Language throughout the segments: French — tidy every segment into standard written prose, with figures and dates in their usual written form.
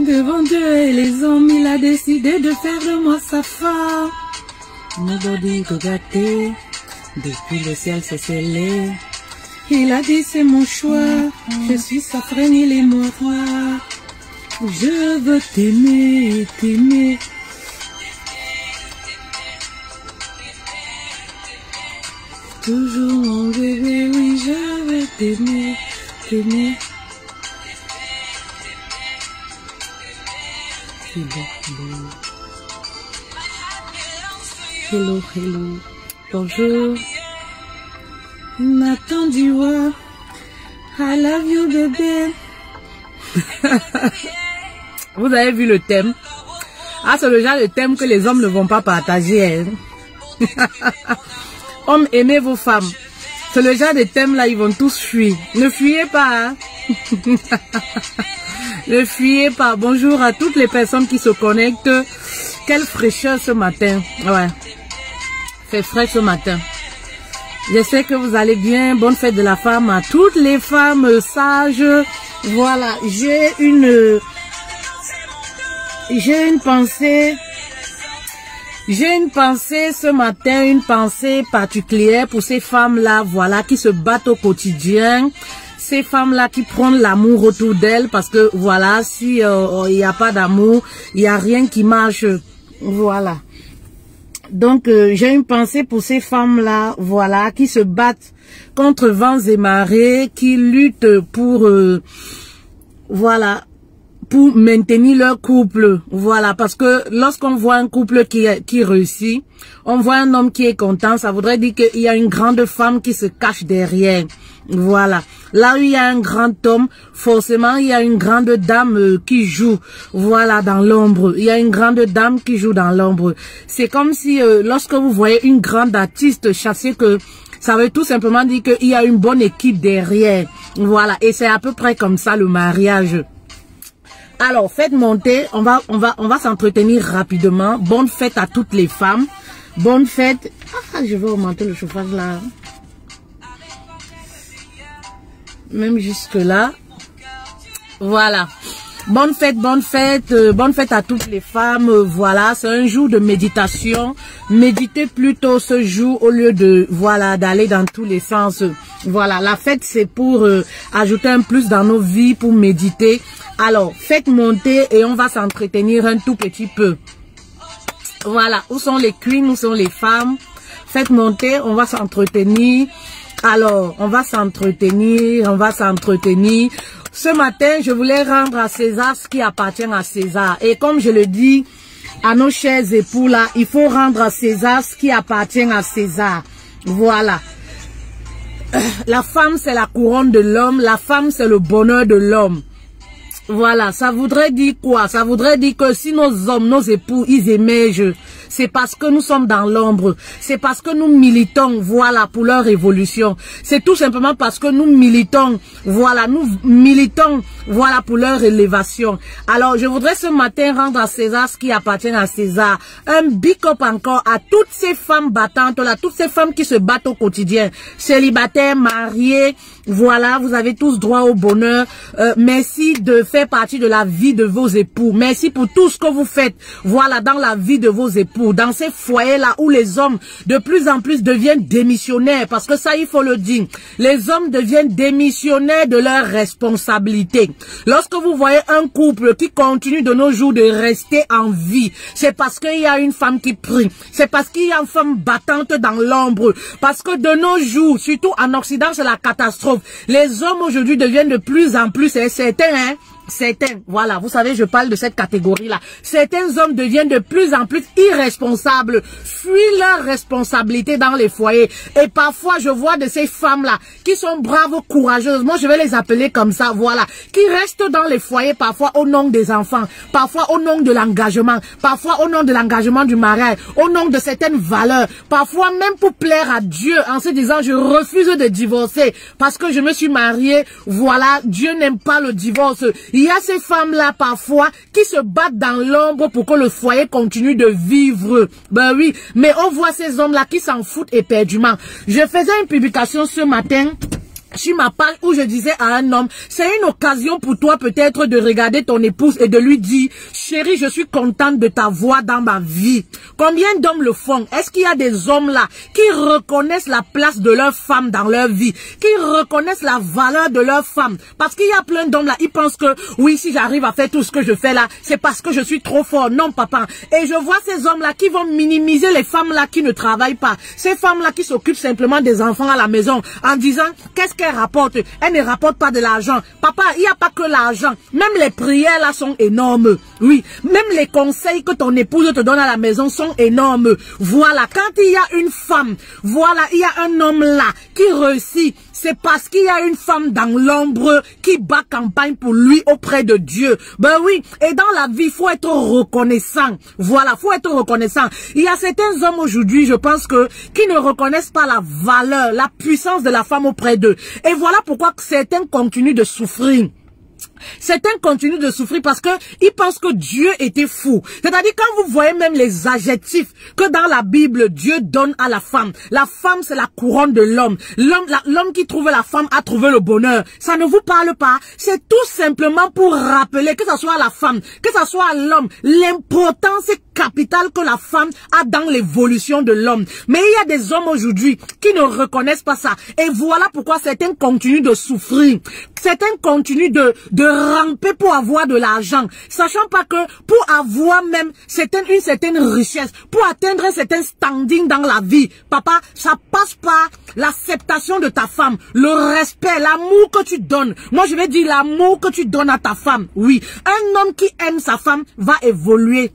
Devant Dieu et les hommes, il a décidé de faire de moi sa femme. Nobody to gâter, depuis le ciel c'est scellé. Il a dit c'est mon choix, je suis sa freine, il est mon roi. Je veux t'aimer, t'aimer. Toujours mon bébé, oui je veux t'aimer, t'aimer. Hello, hello. Hello, hello. Bonjour. Nathan Diwa. I love you, bébé. Vous avez vu le thème? Ah, c'est le genre de thème que les hommes ne vont pas partager. Hein? Hommes, aimez vos femmes. C'est le genre de thème là, ils vont tous fuir. Ne fuyez pas. Hein? Ne fuyez pas. Bonjour à toutes les personnes qui se connectent. Quelle fraîcheur ce matin. Ouais. Fait frais ce matin. J'espère que vous allez bien. Bonne fête de la femme à toutes les femmes sages. Voilà. J'ai une pensée. J'ai une pensée ce matin, une pensée particulière pour ces femmes-là, voilà, qui se battent au quotidien. Ces femmes-là qui prennent l'amour autour d'elles parce que, voilà, si il n'y a pas d'amour, il n'y a rien qui marche. Voilà. Donc, j'ai une pensée pour ces femmes-là, voilà, qui se battent contre vents et marées, qui luttent pour, voilà, pour maintenir leur couple, voilà, parce que lorsqu'on voit un couple qui réussit, on voit un homme qui est content, ça voudrait dire qu'il y a une grande femme qui se cache derrière, voilà. Là où il y a un grand homme, forcément il y a une grande dame qui joue, voilà, dans l'ombre. Il y a une grande dame qui joue dans l'ombre. C'est comme si lorsque vous voyez une grande artiste chasser, que ça veut tout simplement dire qu'il y a une bonne équipe derrière, voilà. Et c'est à peu près comme ça le mariage. Alors, faites monter, on va s'entretenir rapidement. Bonne fête à toutes les femmes. Bonne fête. Ah, je vais augmenter le chauffage là. Même jusque là. Voilà. Bonne fête à toutes les femmes. Voilà, c'est un jour de méditation. Méditez plutôt ce jour au lieu de, voilà, d'aller dans tous les sens. Voilà, la fête c'est pour ajouter un plus dans nos vies, pour méditer. Alors, faites monter et on va s'entretenir un tout petit peu. Voilà, où sont les queens, où sont les femmes? Faites monter, on va s'entretenir. Alors, on va s'entretenir. Ce matin, je voulais rendre à César ce qui appartient à César. Et comme je le dis à nos chers époux là, il faut rendre à César ce qui appartient à César. Voilà. La femme, c'est la couronne de l'homme. La femme, c'est le bonheur de l'homme. Voilà, ça voudrait dire quoi? Ça voudrait dire que si nos hommes, nos époux, ils émergent, c'est parce que nous sommes dans l'ombre. C'est parce que nous militons, voilà, pour leur évolution. C'est tout simplement parce que nous militons, voilà, pour leur élévation. Alors, je voudrais ce matin rendre à César ce qui appartient à César. Un big up encore à toutes ces femmes battantes là, toutes ces femmes qui se battent au quotidien. Célibataires, mariés, voilà, vous avez tous droit au bonheur. Merci de faire partie de la vie de vos époux. Merci pour tout ce que vous faites, voilà, dans la vie de vos époux. Dans ces foyers-là où les hommes de plus en plus deviennent démissionnaires, parce que ça, il faut le dire, les hommes deviennent démissionnaires de leurs responsabilités. Lorsque vous voyez un couple qui continue de nos jours de rester en vie, c'est parce qu'il y a une femme qui prie, c'est parce qu'il y a une femme battante dans l'ombre, parce que de nos jours, surtout en Occident, c'est la catastrophe. Les hommes aujourd'hui deviennent de plus en plus, et certains, hein, certains, voilà, vous savez, je parle de cette catégorie-là. Certains hommes deviennent de plus en plus irresponsables, fuient leurs responsabilités dans les foyers. Et parfois, je vois de ces femmes-là qui sont braves, courageuses. Moi, je vais les appeler comme ça, voilà. Qui restent dans les foyers, parfois au nom des enfants, parfois au nom de l'engagement, parfois au nom de l'engagement du mariage, au nom de certaines valeurs, parfois même pour plaire à Dieu en se disant, je refuse de divorcer parce que je me suis mariée. Voilà, Dieu n'aime pas le divorce. Il y a ces femmes-là parfois qui se battent dans l'ombre pour que le foyer continue de vivre. Ben oui, mais on voit ces hommes-là qui s'en foutent éperdument. Je faisais une publication ce matin sur ma page où je disais à un homme, c'est une occasion pour toi peut-être de regarder ton épouse et de lui dire, chérie, je suis contente de ta voix dans ma vie. Combien d'hommes le font? Est-ce qu'il y a des hommes là qui reconnaissent la place de leur femme dans leur vie, qui reconnaissent la valeur de leur femme? Parce qu'il y a plein d'hommes là, ils pensent que oui, si j'arrive à faire tout ce que je fais là, c'est parce que je suis trop fort. Non, papa. Et je vois ces hommes là qui vont minimiser les femmes là qui ne travaillent pas, ces femmes là qui s'occupent simplement des enfants à la maison en disant, qu'est-ce qu'elle rapporte? Elle ne rapporte pas de l'argent. Papa, il n'y a pas que l'argent. Même les prières là sont énormes. Oui, même les conseils que ton épouse te donne à la maison sont énormes. Voilà, quand il y a une femme, voilà, il y a un homme là qui réussit. C'est parce qu'il y a une femme dans l'ombre qui bat campagne pour lui auprès de Dieu. Ben oui, et dans la vie, il faut être reconnaissant. Voilà, faut être reconnaissant. Il y a certains hommes aujourd'hui, je pense que, qui ne reconnaissent pas la valeur, la puissance de la femme auprès d'eux. Et voilà pourquoi certains continuent de souffrir. Certains continuent de souffrir parce que ils pensent que Dieu était fou. C'est-à-dire quand vous voyez même les adjectifs que dans la Bible Dieu donne à la femme. La femme c'est la couronne de l'homme. L'homme qui trouve la femme a trouvé le bonheur. Ça ne vous parle pas? C'est tout simplement pour rappeler que ce soit la femme, que ce soit l'homme, l'importance capitale que la femme a dans l'évolution de l'homme. Mais il y a des hommes aujourd'hui qui ne reconnaissent pas ça. Et voilà pourquoi certains continuent de souffrir. Certains continuent de ramper pour avoir de l'argent, sachant pas que pour avoir même une certaine richesse, pour atteindre un certain standing dans la vie, papa, ça passe par l'acceptation de ta femme, le respect, l'amour que tu donnes. Moi, je vais dire l'amour que tu donnes à ta femme. Oui, un homme qui aime sa femme va évoluer.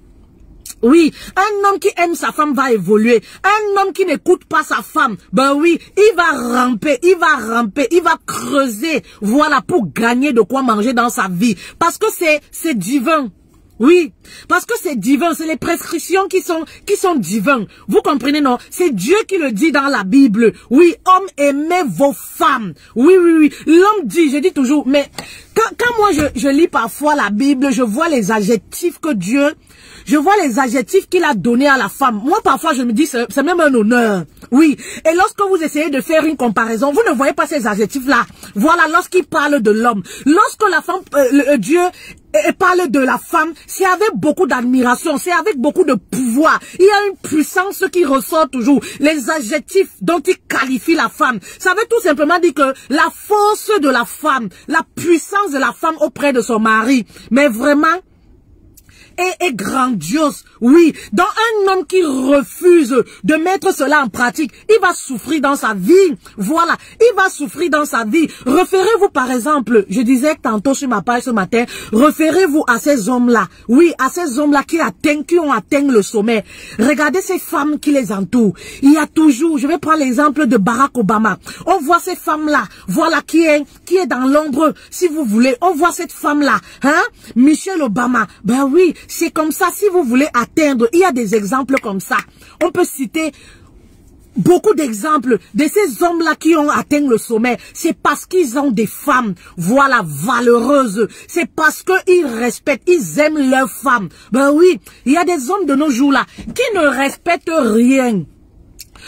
Oui, un homme qui aime sa femme va évoluer. Un homme qui n'écoute pas sa femme, ben oui, il va ramper, il va creuser, voilà, pour gagner de quoi manger dans sa vie. Parce que c'est divin. Oui, parce que c'est divin, c'est les prescriptions qui sont divines. Vous comprenez, non? C'est Dieu qui le dit dans la Bible. Oui, hommes, aimez vos femmes. Oui, oui, oui. L'homme dit, je dis toujours, mais quand moi je lis parfois la Bible, je vois les adjectifs que Dieu, je vois les adjectifs qu'il a donnés à la femme. Moi, parfois, je me dis, c'est même un honneur. Oui. Et lorsque vous essayez de faire une comparaison, vous ne voyez pas ces adjectifs-là. Voilà, lorsqu'il parle de l'homme. Lorsque la femme, Dieu parle de la femme, c'est avec beaucoup d'admiration, c'est avec beaucoup de pouvoir. Il y a une puissance qui ressort toujours. Les adjectifs dont il qualifie la femme, ça veut tout simplement dire que la force de la femme, la puissance de la femme auprès de son mari, mais vraiment, est grandiose. Oui, dans un homme qui refuse de mettre cela en pratique, il va souffrir dans sa vie. Voilà, il va souffrir dans sa vie. Référez-vous par exemple, je disais tantôt sur ma page ce matin, référez-vous à ces hommes-là. Oui, à ces hommes-là qui ont atteint le sommet. Regardez ces femmes qui les entourent. Il y a toujours, je vais prendre l'exemple de Barack Obama. On voit ces femmes-là, voilà qui est dans l'ombre, si vous voulez. On voit cette femme-là, hein, Michelle Obama. Ben oui, c'est comme ça, si vous voulez atteindre, il y a des exemples comme ça. On peut citer beaucoup d'exemples de ces hommes-là qui ont atteint le sommet. C'est parce qu'ils ont des femmes, voilà, valeureuses. C'est parce qu'ils respectent, ils aiment leurs femmes. Ben oui, il y a des hommes de nos jours-là qui ne respectent rien.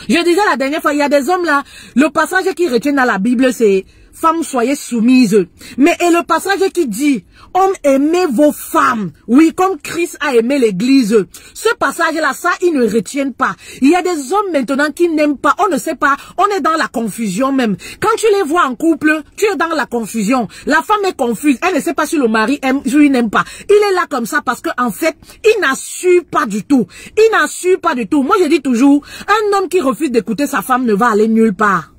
Je disais la dernière fois, il y a des hommes là, le passage qui retient dans la Bible, c'est « Femmes, soyez soumises ». Mais et le passage qui dit « Hommes, aimez vos femmes ». Oui, comme Christ a aimé l'église. Ce passage-là, ça, ils ne retiennent pas. Il y a des hommes maintenant qui n'aiment pas, on ne sait pas, on est dans la confusion même. Quand tu les vois en couple, tu es dans la confusion. La femme est confuse, elle ne sait pas si le mari aime ou il n'aime pas. Il est là comme ça parce que en fait, il n'assure pas du tout. Il n'assure pas du tout. Moi, je dis toujours, un homme qui refuse d'écouter sa femme ne va aller nulle part.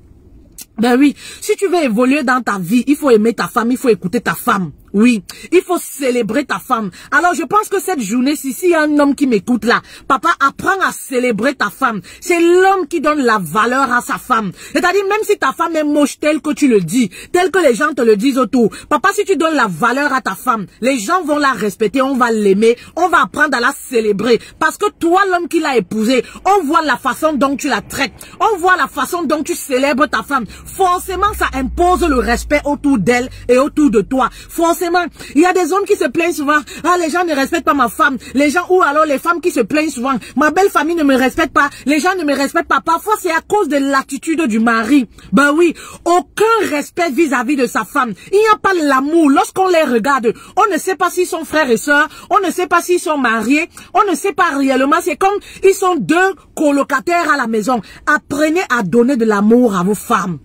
Ben oui, si tu veux évoluer dans ta vie, il faut aimer ta femme, il faut écouter ta femme. Oui, il faut célébrer ta femme. Alors je pense que cette journée, si il y a un homme qui m'écoute là, papa, apprends à célébrer ta femme. C'est l'homme qui donne la valeur à sa femme. C'est-à-dire même si ta femme est moche telle que tu le dis, telle que les gens te le disent autour, papa, si tu donnes la valeur à ta femme, les gens vont la respecter, on va l'aimer, on va apprendre à la célébrer. Parce que toi, l'homme qui l'a épousée, on voit la façon dont tu la traites, on voit la façon dont tu célèbres ta femme. Forcément, ça impose le respect autour d'elle et autour de toi. Forcément, forcément, il y a des hommes qui se plaignent souvent. Ah, les gens ne respectent pas ma femme. Les gens, ou alors les femmes qui se plaignent souvent. Ma belle famille ne me respecte pas. Les gens ne me respectent pas. Parfois, c'est à cause de l'attitude du mari. Ben oui, aucun respect vis-à-vis de sa femme. Il n'y a pas l'amour. Lorsqu'on les regarde, on ne sait pas s'ils sont frères et sœurs. On ne sait pas s'ils sont mariés. On ne sait pas réellement. C'est comme ils sont deux colocataires à la maison. Apprenez à donner de l'amour à vos femmes.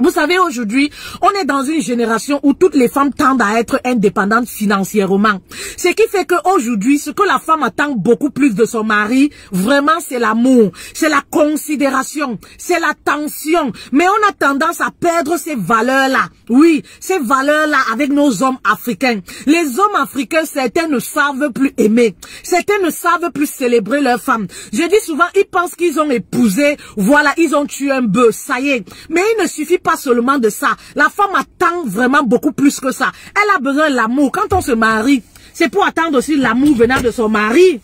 Vous savez, aujourd'hui, on est dans une génération où toutes les femmes tendent à être indépendantes financièrement. Ce qui fait qu'aujourd'hui, ce que la femme attend beaucoup plus de son mari, vraiment, c'est l'amour, c'est la considération, c'est l'attention. Mais on a tendance à perdre ces valeurs-là. Oui, ces valeurs-là avec nos hommes africains. Les hommes africains, certains ne savent plus aimer. Certains ne savent plus célébrer leurs femmes. Je dis souvent, ils pensent qu'ils ont épousé, voilà, ils ont tué un bœuf, ça y est. Mais il ne suffit pas seulement de ça. La femme attend vraiment beaucoup plus que ça. Elle a besoin de l'amour. Quand on se marie, c'est pour attendre aussi l'amour venant de son mari.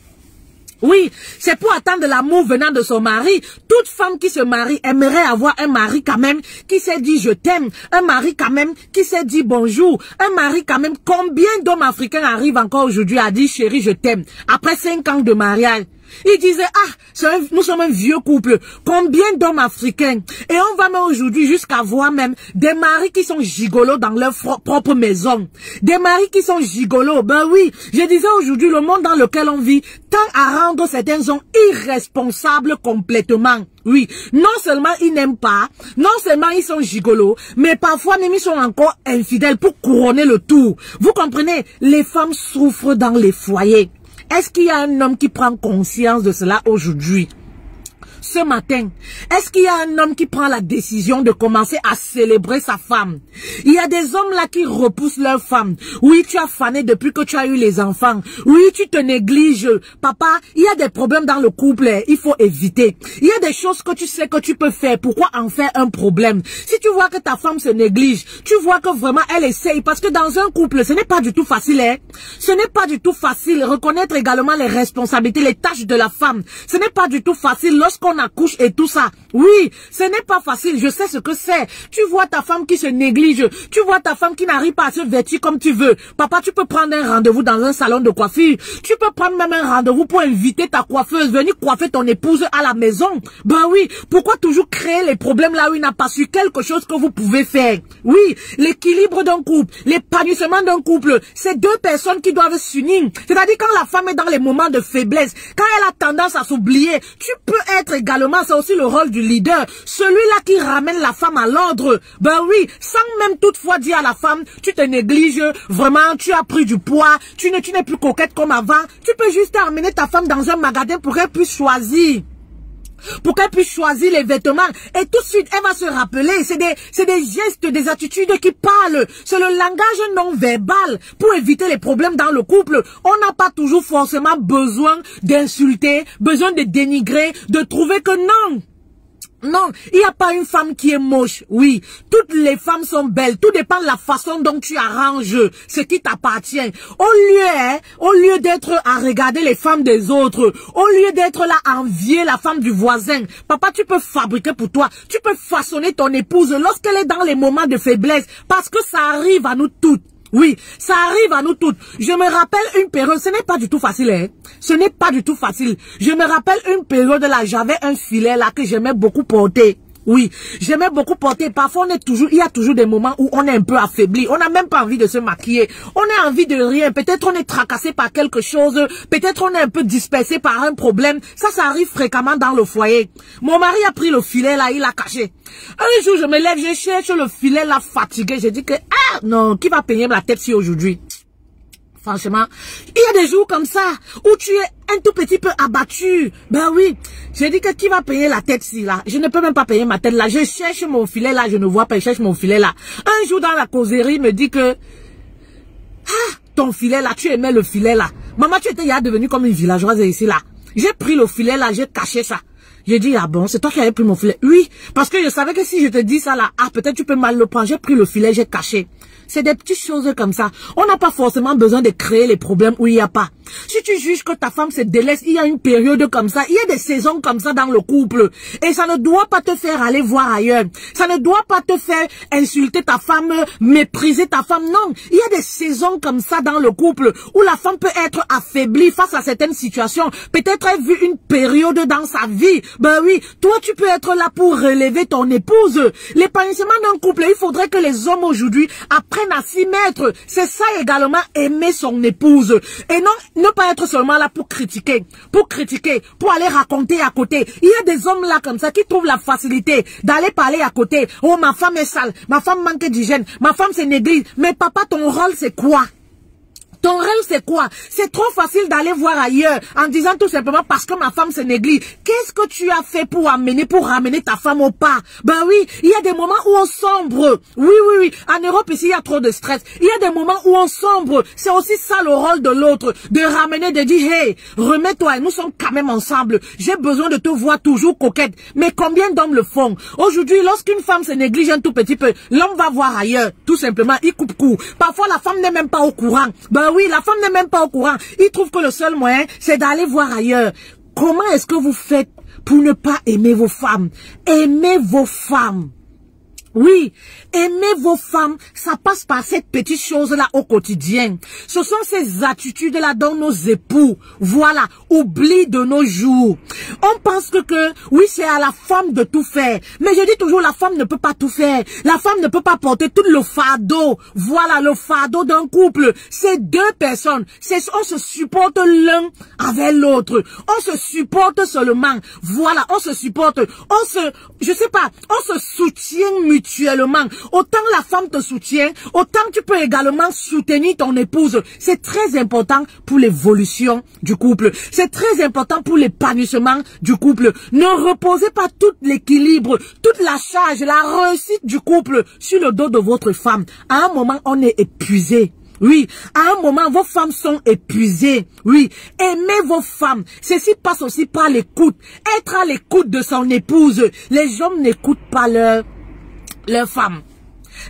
Oui, c'est pour attendre l'amour venant de son mari. Toute femme qui se marie aimerait avoir un mari quand même qui s'est dit je t'aime, un mari quand même qui s'est dit bonjour, un mari quand même. Combien d'hommes africains arrivent encore aujourd'hui à dire chérie je t'aime après 5 ans de mariage? Ils disaient, nous sommes un vieux couple. Combien d'hommes africains? Et on va même aujourd'hui jusqu'à voir même des maris qui sont gigolos dans leur propre maison. Des maris qui sont gigolos. Ben oui, je disais aujourd'hui, le monde dans lequel on vit tend à rendre certains hommes irresponsables complètement. Oui, non seulement ils n'aiment pas, non seulement ils sont gigolos, mais parfois même ils sont encore infidèles pour couronner le tout. Vous comprenez? Les femmes souffrent dans les foyers. Est-ce qu'il y a un homme qui prend conscience de cela aujourd'hui? Ce matin, est-ce qu'il y a un homme qui prend la décision de commencer à célébrer sa femme? Il y a des hommes là qui repoussent leur femme. Oui, tu as fané depuis que tu as eu les enfants. Oui, tu te négliges. Papa, il y a des problèmes dans le couple. Il faut éviter. Il y a des choses que tu sais que tu peux faire. Pourquoi en faire un problème? Si tu vois que ta femme se néglige, tu vois que vraiment elle essaye. Parce que dans un couple, ce n'est pas du tout facile. Ce n'est pas du tout facile. Reconnaître également les responsabilités, les tâches de la femme. Ce n'est pas du tout facile lorsqu'on accouche et tout ça. Oui, ce n'est pas facile, je sais ce que c'est. Tu vois ta femme qui se néglige, tu vois ta femme qui n'arrive pas à se vêtir comme tu veux. Papa, tu peux prendre un rendez-vous dans un salon de coiffure. Tu peux prendre même un rendez-vous pour inviter ta coiffeuse, venir coiffer ton épouse à la maison. Ben oui, pourquoi toujours créer les problèmes là où il n'a pas su quelque chose que vous pouvez faire? Oui, l'équilibre d'un couple, l'épanouissement d'un couple, c'est deux personnes qui doivent s'unir. C'est-à-dire quand la femme est dans les moments de faiblesse, quand elle a tendance à s'oublier, tu peux être également, c'est aussi le rôle du leader, celui-là qui ramène la femme à l'ordre. Ben oui, sans même toutefois dire à la femme, tu te négliges, vraiment, tu as pris du poids, tu n'es plus coquette comme avant. Tu peux juste amener ta femme dans un magasin pour qu'elle puisse choisir. Pour qu'elle puisse choisir les vêtements. Et tout de suite, elle va se rappeler. C'est des gestes, des attitudes qui parlent. C'est le langage non verbal pour éviter les problèmes dans le couple. On n'a pas toujours forcément besoin d'insulter, besoin de dénigrer, de trouver que non. Non, il n'y a pas une femme qui est moche. Oui, toutes les femmes sont belles. Tout dépend de la façon dont tu arranges ce qui t'appartient. Au lieu d'être à regarder les femmes des autres, au lieu d'être là à envier la femme du voisin, papa, tu peux fabriquer pour toi. Tu peux façonner ton épouse lorsqu'elle est dans les moments de faiblesse. Parce que ça arrive à nous toutes. Oui, ça arrive à nous toutes. Je me rappelle une période, ce n'est pas du tout facile, hein. Ce n'est pas du tout facile. Je me rappelle une période là, j'avais un filet là que j'aimais beaucoup porter. Oui, j'aimais beaucoup porter. Parfois, il y a toujours des moments où on est un peu affaibli. On n'a même pas envie de se maquiller. On a envie de rien. Peut-être on est tracassé par quelque chose. Peut-être on est un peu dispersé par un problème. Ça arrive fréquemment dans le foyer. Mon mari a pris le filet là, il l'a caché. Un jour, je me lève, je cherche le filet là fatigué. Je dis que, non, qui va payer la tête si aujourd'hui? Franchement, il y a des jours comme ça où tu es un tout petit peu abattu. Ben oui, j'ai dit que qui va payer la tête si là? Je ne peux même pas payer ma tête là. Je cherche mon filet là, je ne vois pas, je cherche mon filet là. Un jour dans la causerie, il me dit que ton filet là, tu aimais le filet là. Maman, tu étais devenue comme une villageoise ici là. J'ai pris le filet là, j'ai caché ça. J'ai dit, ah bon, c'est toi qui avais pris mon filet? Oui, parce que je savais que si je te dis ça là, peut-être tu peux mal le prendre. J'ai pris le filet, j'ai caché. C'est des petites choses comme ça. On n'a pas forcément besoin de créer les problèmes où il n'y a pas. Si tu juges que ta femme se délaisse, il y a une période comme ça, il y a des saisons comme ça dans le couple. Et ça ne doit pas te faire aller voir ailleurs. Ça ne doit pas te faire insulter ta femme, mépriser ta femme. Non, il y a des saisons comme ça dans le couple où la femme peut être affaiblie face à certaines situations. Peut-être elle vu une période dans sa vie. Ben oui, toi tu peux être là pour relever ton épouse. L'épanouissement d'un couple, il faudrait que les hommes aujourd'hui apprennent à s'y mettre. C'est ça également, aimer son épouse. Et non, ne pas être seulement là pour critiquer, pour aller raconter à côté. Il y a des hommes là comme ça qui trouvent la facilité d'aller parler à côté. Oh, ma femme est sale, ma femme manque d'hygiène, ma femme se néglige. Mais papa, ton rôle c'est quoi? Ton rêve c'est quoi? C'est trop facile d'aller voir ailleurs en disant tout simplement parce que ma femme se néglige. Qu'est-ce que tu as fait pour ramener ta femme au pas? Ben oui, il y a des moments où on sombre. Oui. En Europe ici, il y a trop de stress. Il y a des moments où on sombre. C'est aussi ça le rôle de l'autre. De ramener, de dire, hey, remets-toi, nous sommes quand même ensemble. J'ai besoin de te voir toujours coquette. Mais combien d'hommes le font? Aujourd'hui, lorsqu'une femme se néglige un tout petit peu, l'homme va voir ailleurs. Tout simplement, il coupe court. Parfois, la femme n'est même pas au courant. Ben oui, la femme n'est même pas au courant. Il trouve que le seul moyen, c'est d'aller voir ailleurs. Comment est-ce que vous faites pour ne pas aimer vos femmes? Aimez vos femmes. Oui, aimer vos femmes, ça passe par cette petite chose-là au quotidien. Ce sont ces attitudes-là dont nos époux, voilà, oublient de nos jours. On pense que oui, c'est à la femme de tout faire. Mais je dis toujours, la femme ne peut pas tout faire. La femme ne peut pas porter tout le fardeau. Voilà, le fardeau d'un couple. C'est deux personnes. On se supporte l'un avec l'autre. On se supporte seulement. Voilà, on se supporte. Je sais pas, on se soutient mutuellement. Autant la femme te soutient, autant tu peux également soutenir ton épouse. C'est très important pour l'évolution du couple. C'est très important pour l'épanouissement du couple. Ne reposez pas tout l'équilibre, toute la charge, la réussite du couple sur le dos de votre femme. À un moment, on est épuisé. Oui, à un moment, vos femmes sont épuisées. Oui, aimez vos femmes. Ceci passe aussi par l'écoute. Être à l'écoute de son épouse. Les hommes n'écoutent pas leur femme.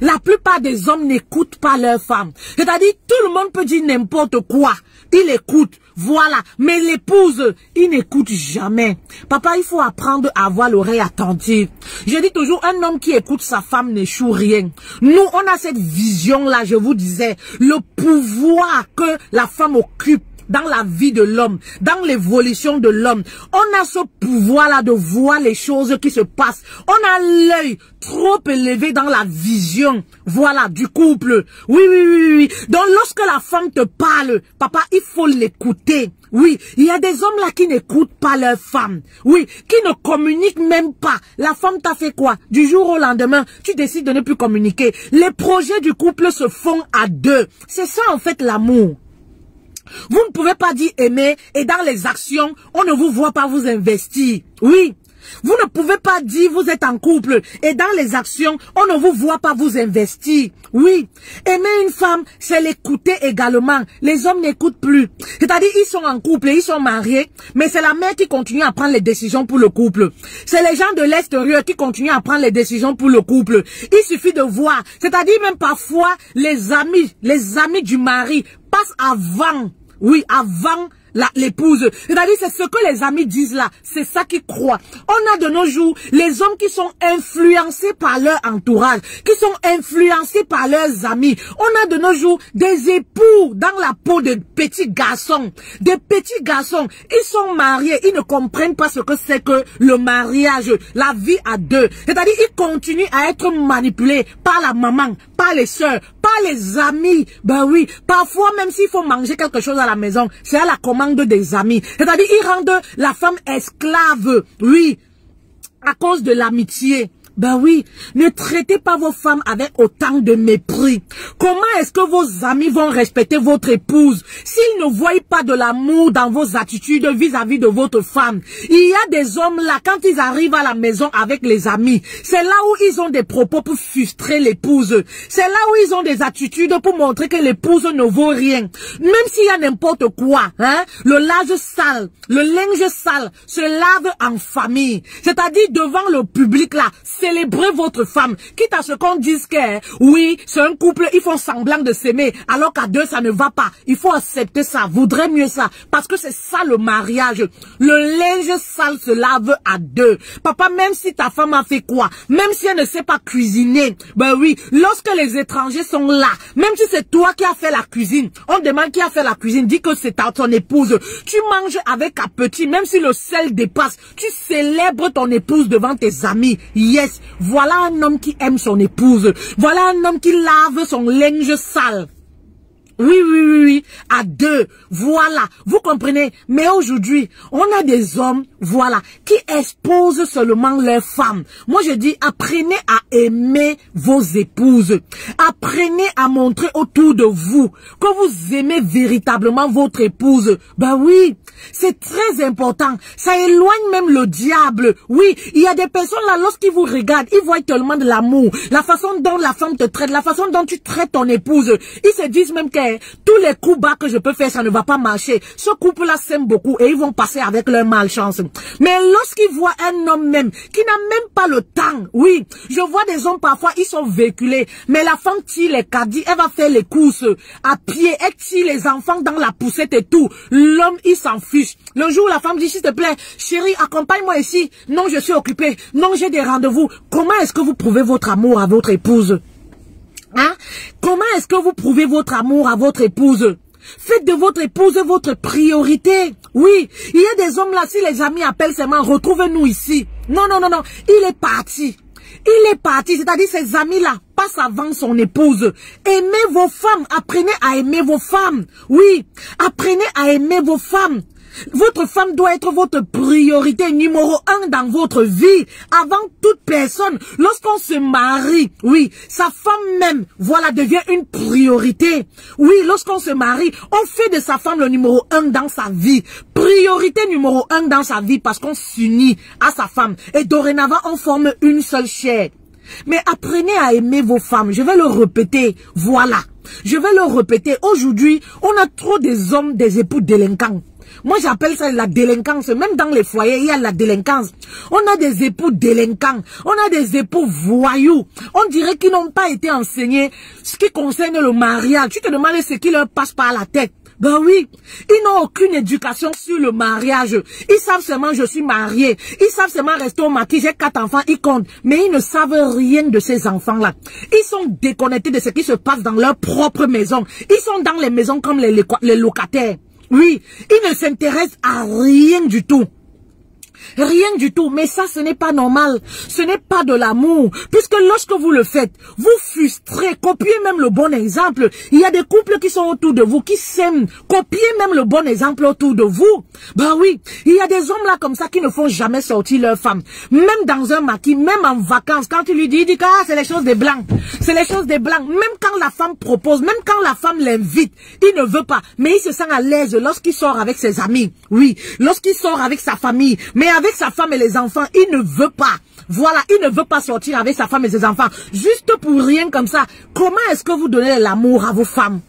La plupart des hommes n'écoutent pas leur femme. C'est-à-dire, tout le monde peut dire n'importe quoi. Il écoute, voilà. Mais l'épouse, il n'écoute jamais. Papa, il faut apprendre à avoir l'oreille attentive. Je dis toujours, un homme qui écoute sa femme n'échoue rien. Nous, on a cette vision-là, je vous disais, le pouvoir que la femme occupe dans la vie de l'homme, dans l'évolution de l'homme. On a ce pouvoir-là de voir les choses qui se passent. On a l'œil trop élevé dans la vision, voilà, du couple. Oui. Donc, lorsque la femme te parle, papa, il faut l'écouter. Oui, il y a des hommes là qui n'écoutent pas leur femme. Oui, qui ne communiquent même pas. La femme t'a fait quoi? Du jour au lendemain, tu décides de ne plus communiquer. Les projets du couple se font à deux. C'est ça, en fait, l'amour. Vous ne pouvez pas dire aimer et dans les actions, on ne vous voit pas vous investir. Oui. Vous ne pouvez pas dire vous êtes en couple et dans les actions, on ne vous voit pas vous investir. Oui. Aimer une femme, c'est l'écouter également. Les hommes n'écoutent plus. C'est-à-dire, ils sont en couple et ils sont mariés, mais c'est la mère qui continue à prendre les décisions pour le couple. C'est les gens de l'extérieur qui continuent à prendre les décisions pour le couple. Il suffit de voir. C'est-à-dire, même parfois, les amis du mari passent avant. Oui, avant l'épouse. C'est-à-dire, c'est ce que les amis disent là. C'est ça qu'ils croient. On a de nos jours les hommes qui sont influencés par leur entourage, qui sont influencés par leurs amis. On a de nos jours des époux dans la peau de petits garçons. Des petits garçons, ils sont mariés, ils ne comprennent pas ce que c'est que le mariage, la vie à deux. C'est-à-dire, ils continuent à être manipulés par la maman, par les sœurs, par les amis. Ben oui, parfois même s'il faut manger quelque chose à la maison, c'est à la commande des amis. C'est-à-dire, ils rendent la femme esclave. Oui, à cause de l'amitié. Ben oui, ne traitez pas vos femmes avec autant de mépris. Comment est-ce que vos amis vont respecter votre épouse s'ils ne voient pas de l'amour dans vos attitudes vis-à-vis de votre femme? Il y a des hommes là, quand ils arrivent à la maison avec les amis, c'est là où ils ont des propos pour frustrer l'épouse. C'est là où ils ont des attitudes pour montrer que l'épouse ne vaut rien. Même s'il y a n'importe quoi, hein, le linge sale se lave en famille. C'est-à-dire devant le public là, c'est célébrez votre femme. Quitte à ce qu'on dise que, oui, c'est un couple, ils font semblant de s'aimer, alors qu'à deux, ça ne va pas. Il faut accepter ça, voudrait mieux ça, parce que c'est ça le mariage. Le linge sale se lave à deux. Papa, même si ta femme a fait quoi, même si elle ne sait pas cuisiner, ben oui, lorsque les étrangers sont là, même si c'est toi qui as fait la cuisine, on demande qui a fait la cuisine, dis que c'est ton épouse. Tu manges avec appétit, même si le sel dépasse, tu célèbres ton épouse devant tes amis. Yes, voilà un homme qui aime son épouse. Voilà un homme qui lave son linge sale. Oui, oui, oui, oui, à deux, voilà, vous comprenez. Mais aujourd'hui, on a des hommes, voilà, qui exposent seulement leurs femmes. Moi, je dis, apprenez à aimer vos épouses. Apprenez à montrer autour de vous que vous aimez véritablement votre épouse. Ben oui, c'est très important. Ça éloigne même le diable. Oui, il y a des personnes là, lorsqu'ils vous regardent, ils voient tellement de l'amour. La façon dont la femme te traite, la façon dont tu traites ton épouse. Ils se disent même que tous les coups bas que je peux faire, ça ne va pas marcher. Ce couple-là s'aime beaucoup et ils vont passer avec leur malchance. Mais lorsqu'ils voient un homme même qui n'a même pas le temps, oui, je vois des hommes parfois, ils sont véhiculés, mais la femme tire les caddies, elle va faire les courses à pied, elle tire les enfants dans la poussette et tout. L'homme, il s'en fiche. Le jour où la femme dit, s'il te plaît, chérie, accompagne-moi ici. Non, je suis occupée. Non, j'ai des rendez-vous. Comment est-ce que vous prouvez votre amour à votre épouse? Hein? Comment est-ce que vous prouvez votre amour à votre épouse? Faites de votre épouse votre priorité. Oui, il y a des hommes là, si les amis appellent seulement, retrouvez-nous ici. Non, non, non, non, il est parti. Il est parti, c'est-à-dire ces amis-là passent avant son épouse. Aimez vos femmes, apprenez à aimer vos femmes. Oui, apprenez à aimer vos femmes. Votre femme doit être votre priorité numéro 1 dans votre vie. Avant toute personne, lorsqu'on se marie, oui, sa femme même, voilà, devient une priorité. Oui, lorsqu'on se marie, on fait de sa femme le numéro 1 dans sa vie. Priorité numéro 1 dans sa vie parce qu'on s'unit à sa femme. Et dorénavant, on forme une seule chair. Mais apprenez à aimer vos femmes. Je vais le répéter. Voilà. Je vais le répéter. Aujourd'hui, on a trop des hommes, des époux délinquants. Moi, j'appelle ça la délinquance. Même dans les foyers, il y a la délinquance. On a des époux délinquants. On a des époux voyous. On dirait qu'ils n'ont pas été enseignés ce qui concerne le mariage. Tu te demandes ce qui leur passe par la tête. Ben oui, ils n'ont aucune éducation sur le mariage. Ils savent seulement je suis marié. Ils savent seulement rester au maquis, j'ai 4 enfants, ils comptent. Mais ils ne savent rien de ces enfants-là. Ils sont déconnectés de ce qui se passe dans leur propre maison. Ils sont dans les maisons comme les locataires. Oui, ils ne s'intéressent à rien du tout. Rien du tout, mais ça ce n'est pas normal, ce n'est pas de l'amour, puisque lorsque vous le faites, vous frustrez, copiez même le bon exemple. Il y a des couples qui sont autour de vous, qui s'aiment, copiez même le bon exemple autour de vous. Bah oui, il y a des hommes là comme ça qui ne font jamais sortir leur femme, même dans un maquis, même en vacances, quand tu lui dis, il dit que ah, c'est les choses des blancs, c'est les choses des blancs, même quand la femme propose, même quand la femme l'invite, il ne veut pas, mais il se sent à l'aise lorsqu'il sort avec ses amis, oui, lorsqu'il sort avec sa famille, mais avec sa femme et les enfants, il ne veut pas. Voilà, il ne veut pas sortir avec sa femme et ses enfants. Juste pour rien comme ça. Comment est-ce que vous donnez l'amour à vos femmes?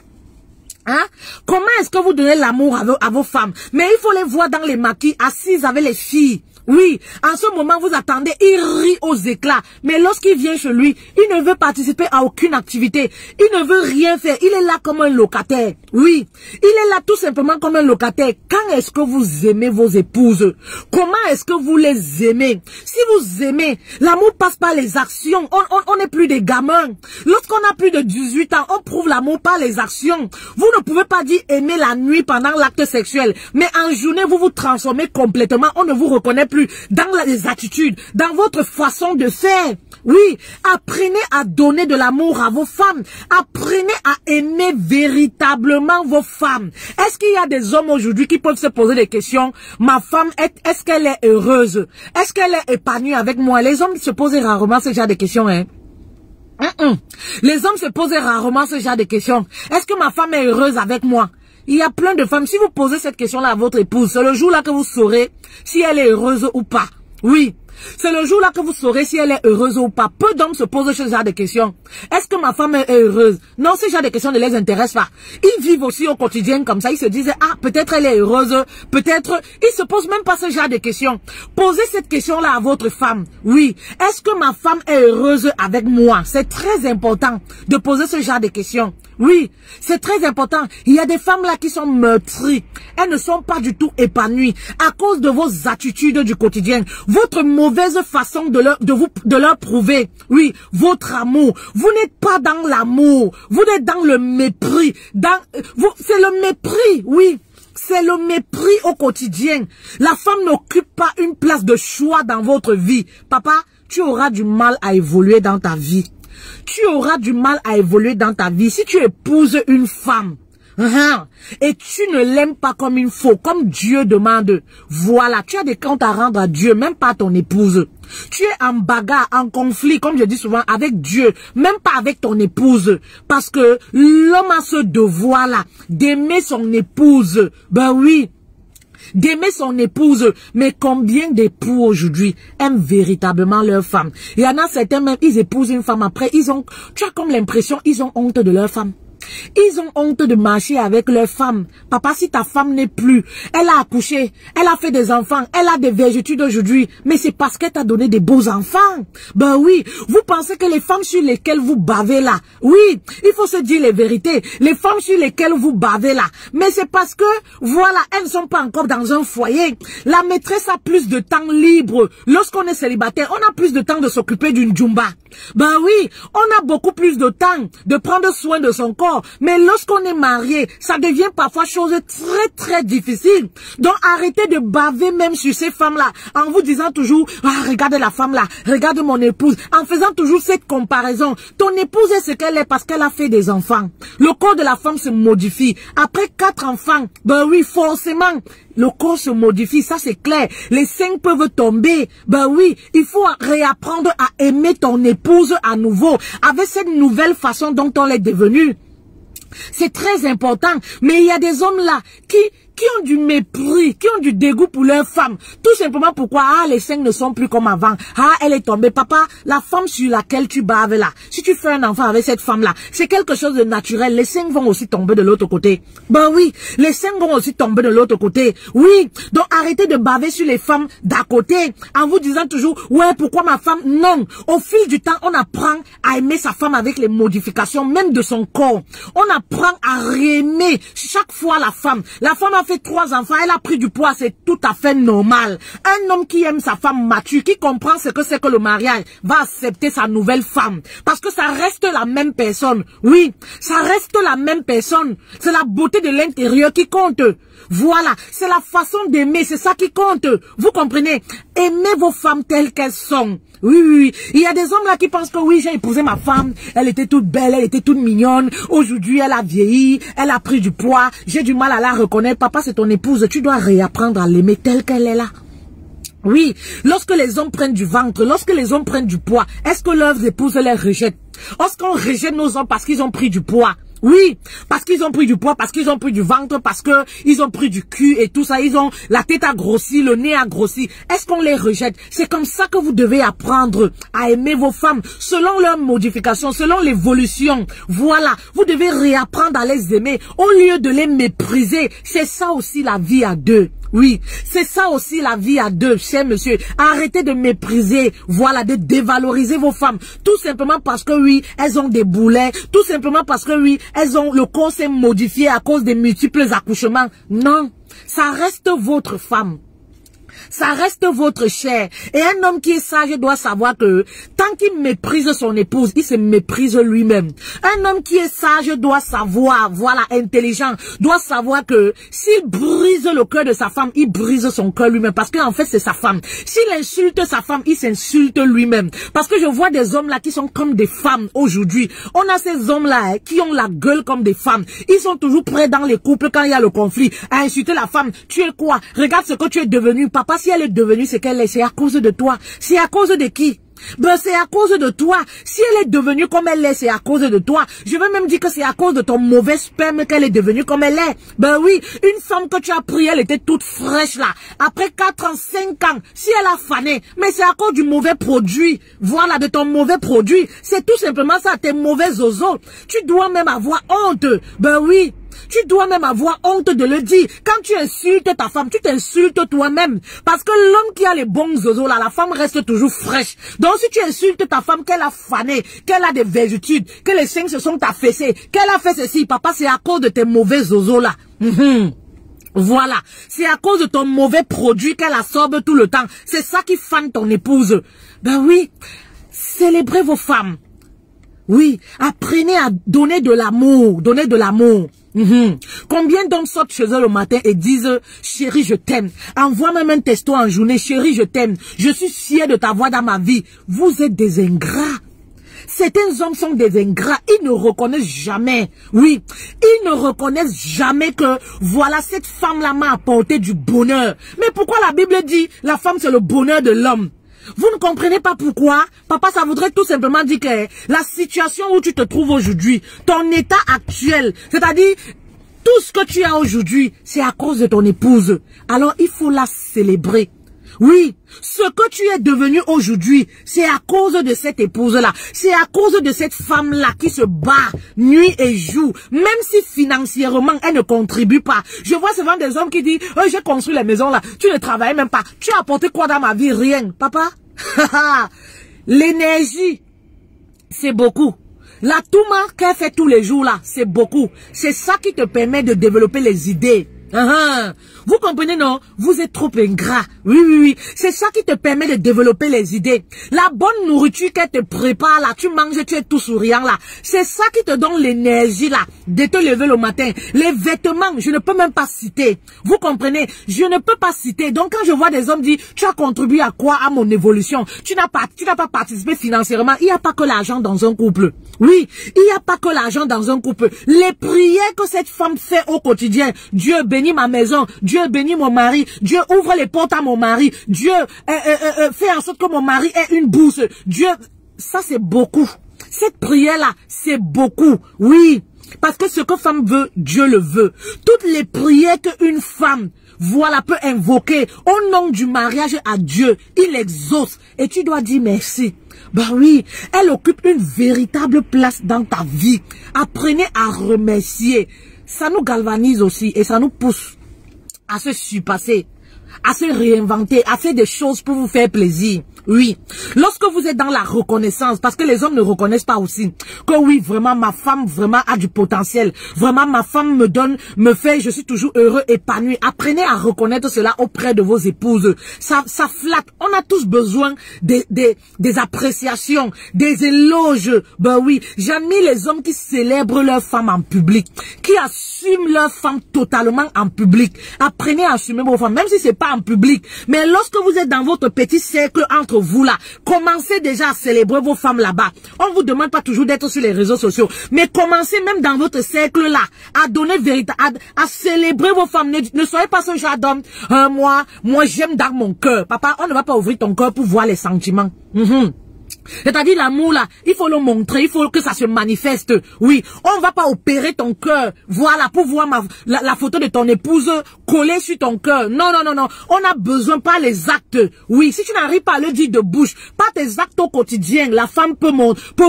Hein? Comment est-ce que vous donnez l'amour à vos femmes? Mais il faut les voir dans les maquis, assises avec les filles. Oui, en ce moment, vous attendez, il rit aux éclats. Mais lorsqu'il vient chez lui, il ne veut participer à aucune activité. Il ne veut rien faire. Il est là comme un locataire. Oui, il est là tout simplement comme un locataire. Quand est-ce que vous aimez vos épouses? Comment est-ce que vous les aimez? Si vous aimez, l'amour passe par les actions. On n'est plus des gamins. Lorsqu'on a plus de 18 ans, on prouve l'amour par les actions. Vous ne pouvez pas dire aimer la nuit pendant l'acte sexuel. Mais en journée, vous vous transformez complètement. On ne vous reconnaît plus dans les attitudes, dans votre façon de faire. Oui, apprenez à donner de l'amour à vos femmes. Apprenez à aimer véritablement vos femmes. Est-ce qu'il y a des hommes aujourd'hui qui peuvent se poser des questions? Ma femme, est-ce qu'elle est heureuse? Est-ce qu'elle est épanouie avec moi? Les hommes se posent rarement ce genre de questions, hein? Les hommes se posent rarement ce genre de questions. Est-ce que ma femme est heureuse avec moi? Il y a plein de femmes. Si vous posez cette question-là à votre épouse, c'est le jour-là que vous saurez si elle est heureuse ou pas. Oui. C'est le jour là que vous saurez si elle est heureuse ou pas. Peu d'hommes se posent ce genre de questions. Est-ce que ma femme est heureuse? Non, ce genre de questions ne les intéresse pas. Ils vivent aussi au quotidien comme ça. Ils se disent, ah, peut-être elle est heureuse, peut-être... Ils se posent même pas ce genre de questions. Posez cette question-là à votre femme. Oui. Est-ce que ma femme est heureuse avec moi? C'est très important de poser ce genre de questions. Oui, c'est très important. Il y a des femmes là qui sont meurtries. Elles ne sont pas du tout épanouies à cause de vos attitudes du quotidien. Votre mauvaise façon de leur prouver. Oui, votre amour. Vous n'êtes pas dans l'amour. Vous êtes dans le mépris. C'est le mépris, oui. C'est le mépris au quotidien. La femme n'occupe pas une place de choix dans votre vie. Papa, tu auras du mal à évoluer dans ta vie. Tu auras du mal à évoluer dans ta vie si tu épouses une femme et tu ne l'aimes pas comme il faut, comme Dieu demande. Voilà, tu as des comptes à rendre à Dieu, même pas à ton épouse. Tu es en bagarre, en conflit, comme je dis souvent, avec Dieu, même pas avec ton épouse. Parce que l'homme a ce devoir-là d'aimer son épouse. Ben oui. D'aimer son épouse, mais combien d'époux aujourd'hui aiment véritablement leur femme? Il y en a certains même, ils épousent une femme après, tu as comme l'impression, ils ont honte de leur femme. Ils ont honte de marcher avec leur femme. Papa, si ta femme n'est plus, elle a accouché, elle a fait des enfants, elle a des vertus aujourd'hui, mais c'est parce qu'elle t'a donné des beaux enfants. Ben oui, vous pensez que les femmes sur lesquelles vous bavez là, oui, il faut se dire les vérités, les femmes sur lesquelles vous bavez là, mais c'est parce que, voilà, elles ne sont pas encore dans un foyer. La maîtresse a plus de temps libre. Lorsqu'on est célibataire, on a plus de temps de s'occuper d'une jumba. Ben oui, on a beaucoup plus de temps de prendre soin de son corps. Mais lorsqu'on est marié, ça devient parfois chose très très difficile. Donc arrêtez de baver même sur ces femmes-là en vous disant toujours, ah, regarde la femme là, regarde mon épouse, en faisant toujours cette comparaison. Ton épouse est ce qu'elle est parce qu'elle a fait des enfants. Le corps de la femme se modifie. Après 4 enfants, ben oui, forcément, le corps se modifie, ça c'est clair. Les seins peuvent tomber. Ben oui, il faut réapprendre à aimer ton épouse à nouveau, avec cette nouvelle façon dont on est devenu. C'est très important. Mais il y a des hommes là qui ont du mépris, qui ont du dégoût pour leur femme. Tout simplement pourquoi, les seins ne sont plus comme avant. Elle est tombée. Papa, la femme sur laquelle tu baves là, si tu fais un enfant avec cette femme-là, c'est quelque chose de naturel. Les seins vont aussi tomber de l'autre côté. Ben oui, les seins vont aussi tomber de l'autre côté. Oui, donc arrêtez de baver sur les femmes d'à côté, en vous disant toujours, ouais, pourquoi ma femme? Non, au fil du temps, on apprend à aimer sa femme avec les modifications, même de son corps. On apprend à réaimer chaque fois la femme. La femme a fait 3 enfants, elle a pris du poids, c'est tout à fait normal. Un homme qui aime sa femme mature, qui comprend ce que c'est que le mariage, va accepter sa nouvelle femme. Parce que ça reste la même personne. Oui, ça reste la même personne. C'est la beauté de l'intérieur qui compte. Voilà, c'est la façon d'aimer, c'est ça qui compte. Vous comprenez? Aimez vos femmes telles qu'elles sont. Oui, oui, oui. Il y a des hommes là qui pensent que oui, j'ai épousé ma femme, elle était toute belle, elle était toute mignonne. Aujourd'hui, elle a vieilli, elle a pris du poids, j'ai du mal à la reconnaître. Papa, c'est ton épouse, tu dois réapprendre à l'aimer telle qu'elle est là. Oui, lorsque les hommes prennent du ventre, lorsque les hommes prennent du poids, est-ce que leurs épouses les rejettent? Lorsqu'on rejette nos hommes parce qu'ils ont pris du poids, oui, parce qu'ils ont pris du poids, parce qu'ils ont pris du ventre, parce que ils ont pris du cul et tout ça, ils ont, la tête a grossi, le nez a grossi. Est-ce qu'on les rejette? C'est comme ça que vous devez apprendre à aimer vos femmes, selon leurs modifications, selon l'évolution. Voilà, vous devez réapprendre à les aimer, au lieu de les mépriser. C'est ça aussi la vie à deux. Oui, c'est ça aussi la vie à deux, cher monsieur. Arrêtez de mépriser, voilà, de dévaloriser vos femmes. Tout simplement parce que oui, elles ont des boulets. Tout simplement parce que oui, le corps s'est modifié à cause des multiples accouchements. Non, ça reste votre femme. Ça reste votre chair. Et un homme qui est sage doit savoir que tant qu'il méprise son épouse, il se méprise lui-même. Un homme qui est sage doit savoir, voilà, intelligent, doit savoir que s'il brise le cœur de sa femme, il brise son cœur lui-même. Parce qu'en fait, c'est sa femme. S'il insulte sa femme, il s'insulte lui-même. Parce que je vois des hommes là qui sont comme des femmes aujourd'hui. On a ces hommes là qui ont la gueule comme des femmes. Ils sont toujours prêts dans les couples quand il y a le conflit à insulter la femme. Tu es quoi? Regarde ce que tu es devenu. Papa, si elle est devenue ce qu'elle est, c'est à cause de toi. C'est à cause de qui? Ben, c'est à cause de toi. Si elle est devenue comme elle est, c'est à cause de toi. Je veux même dire que c'est à cause de ton mauvais sperme qu'elle est devenue comme elle est. Ben oui, une femme que tu as pris, elle était toute fraîche là. Après 4 ans, 5 ans, si elle a fané, mais c'est à cause du mauvais produit. Voilà, de ton mauvais produit. C'est tout simplement ça, tes mauvais ozos. Tu dois même avoir honte. Ben oui. Tu dois même avoir honte de le dire. Quand tu insultes ta femme, tu t'insultes toi-même. Parce que l'homme qui a les bons zozos là, la femme reste toujours fraîche. Donc si tu insultes ta femme qu'elle a fané, qu'elle a des vergetures, que les seins se sont affaissés, qu'elle a fait ceci, papa, c'est à cause de tes mauvais zozos là. Voilà, c'est à cause de ton mauvais produit qu'elle absorbe tout le temps. C'est ça qui fane ton épouse. Ben oui, célébrez vos femmes. Oui, apprenez à donner de l'amour, donner de l'amour. Combien d'hommes sortent chez eux le matin et disent « Chérie, je t'aime ». Envoie même un texto en journée « Chérie, je t'aime. Je suis fier de t'avoir dans ma vie ». Vous êtes des ingrats. Certains hommes sont des ingrats. Ils ne reconnaissent jamais. Oui, ils ne reconnaissent jamais que voilà, cette femme-là m'a apporté du bonheur. Mais pourquoi la Bible dit la femme c'est le bonheur de l'homme? Vous ne comprenez pas pourquoi? Papa, ça voudrait tout simplement dire que la situation où tu te trouves aujourd'hui, ton état actuel, c'est-à-dire tout ce que tu as aujourd'hui, c'est à cause de ton épouse. Alors, il faut la célébrer. Oui, ce que tu es devenu aujourd'hui, c'est à cause de cette épouse-là. C'est à cause de cette femme-là qui se bat nuit et jour. Même si financièrement, elle ne contribue pas. Je vois souvent des hommes qui disent, oh, j'ai construit les maisons là. Tu ne travailles même pas. Tu as apporté quoi dans ma vie? Rien. Papa, l'énergie, c'est beaucoup. La touma qu'elle fait tous les jours là, c'est beaucoup. C'est ça qui te permet de développer les idées. Vous comprenez, non? Vous êtes trop ingrat. Oui, oui, oui. C'est ça qui te permet de développer les idées. La bonne nourriture qu'elle te prépare là, tu manges, tu es tout souriant là. C'est ça qui te donne l'énergie là, de te lever le matin. Les vêtements, je ne peux même pas citer. Vous comprenez? Je ne peux pas citer. Donc quand je vois des hommes dire, tu as contribué à quoi? À mon évolution. Tu n'as pas participé financièrement. Il n'y a pas que l'argent dans un couple. Oui, il n'y a pas que l'argent dans un couple. Les prières que cette femme fait au quotidien, Dieu bénit ma maison, Dieu bénit mon mari, Dieu ouvre les portes à mon mari, Dieu fait en sorte que mon mari ait une bourse, Dieu, ça c'est beaucoup. Cette prière-là, c'est beaucoup, oui. Parce que ce que femme veut, Dieu le veut. Toutes les prières qu'une femme, voilà, peut invoquer au nom du mariage à Dieu, il exauce. Et tu dois dire merci. Ben oui, elle occupe une véritable place dans ta vie. Apprenez à remercier. Ça nous galvanise aussi et ça nous pousse à se surpasser, à se réinventer, à faire des choses pour vous faire plaisir. Oui, lorsque vous êtes dans la reconnaissance, parce que les hommes ne reconnaissent pas aussi, que oui, vraiment, ma femme vraiment a du potentiel. Vraiment, ma femme me fait, je suis toujours heureux, épanoui. Apprenez à reconnaître cela auprès de vos épouses. Ça flatte. On a tous besoin des appréciations, des éloges. Ben oui, j'admire les hommes qui célèbrent leur femme en public, qui assument leur femme totalement en public. Apprenez à assumer vos femmes, même si c'est pas en public. Mais lorsque vous êtes dans votre petit cercle entre vous là, commencez déjà à célébrer vos femmes là-bas. On vous demande pas toujours d'être sur les réseaux sociaux, mais commencez même dans votre cercle là, à donner à célébrer vos femmes. Ne soyez pas ce genre d'homme. Moi j'aime dans mon cœur. Papa, on ne va pas ouvrir ton cœur pour voir les sentiments. C'est-à-dire l'amour là, il faut le montrer, il faut que ça se manifeste. Oui, on ne va pas opérer ton cœur, voilà, pour voir la photo de ton épouse collée sur ton cœur. Non, non, non, non, on a besoin pas les actes. Oui, si tu n'arrives pas à le dire de bouche, pas tes actes au quotidien, la femme peut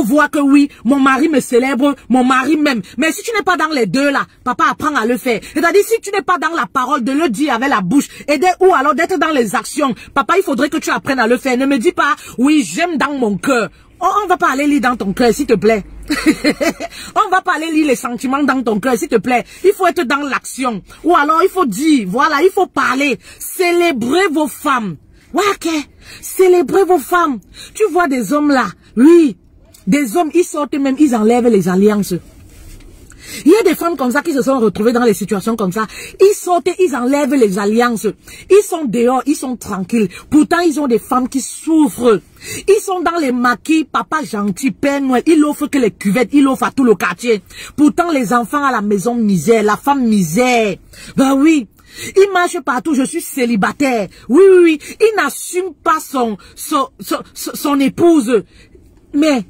voir que oui, mon mari me célèbre, mon mari m'aime. Mais si tu n'es pas dans les deux là, papa apprend à le faire. C'est-à-dire si tu n'es pas dans la parole de le dire avec la bouche, ou alors d'être dans les actions, papa, il faudrait que tu apprennes à le faire. Ne me dis pas, oui, j'aime dans mon cœur. On va pas aller lire dans ton cœur, s'il te plaît. On va pas aller lire les sentiments dans ton cœur, s'il te plaît. Il faut être dans l'action. Ou alors, il faut dire, voilà, il faut parler. Célébrez vos femmes. Ouais, ok. Célébrez vos femmes. Tu vois des hommes là, oui. Des hommes, ils sortent même, ils enlèvent les alliances. Il y a des femmes comme ça qui se sont retrouvées dans les situations comme ça. Ils sortent, ils enlèvent les alliances. Ils sont dehors, ils sont tranquilles. Pourtant, ils ont des femmes qui souffrent. Ils sont dans les maquis, papa gentil, père Noël. Il offre que les cuvettes, il offre à tout le quartier. Pourtant, les enfants à la maison misère, la femme misère. Ben oui. Il marche partout, je suis célibataire. Oui, oui, oui. Il n'assume pas son épouse. Mais,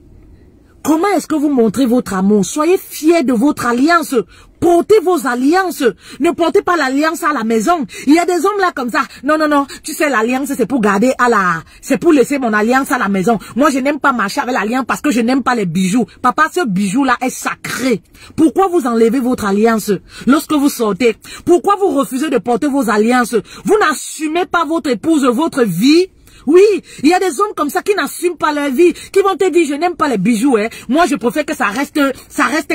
comment est-ce que vous montrez votre amour? Soyez fiers de votre alliance. Portez vos alliances. Ne portez pas l'alliance à la maison. Il y a des hommes là comme ça. Non, non, non. Tu sais, l'alliance, c'est pour garder c'est pour laisser mon alliance à la maison. Moi, je n'aime pas marcher avec l'alliance parce que je n'aime pas les bijoux. Papa, ce bijou-là est sacré. Pourquoi vous enlevez votre alliance lorsque vous sortez? Pourquoi vous refusez de porter vos alliances? Vous n'assumez pas votre épouse, votre vie? Oui, il y a des hommes comme ça qui n'assument pas leur vie, qui vont te dire je n'aime pas les bijoux, hein. Moi je préfère que ça reste